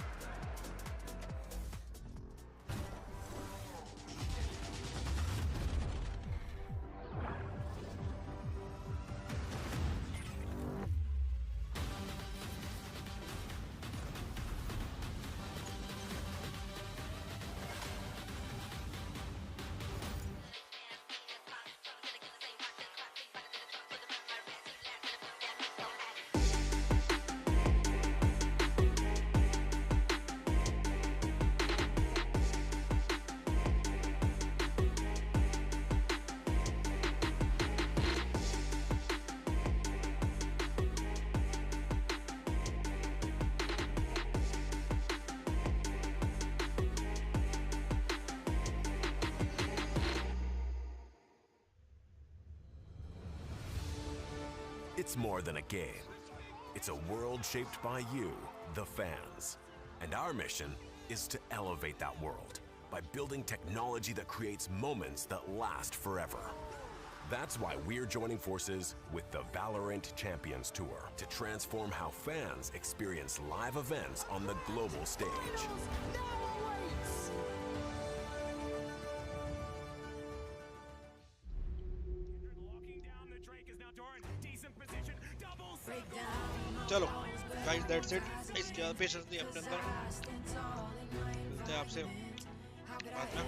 It's more than a game. It's a world shaped by you, the fans. And our mission is to elevate that world by building technology that creates moments that last forever. That's why we're joining forces with the Valorant Champions Tour to transform how fans experience live events on the global stage. चलो guys, that's it. इसके बाद patience नहीं अपने अंदर, मिलते हैं आपसे बाद में।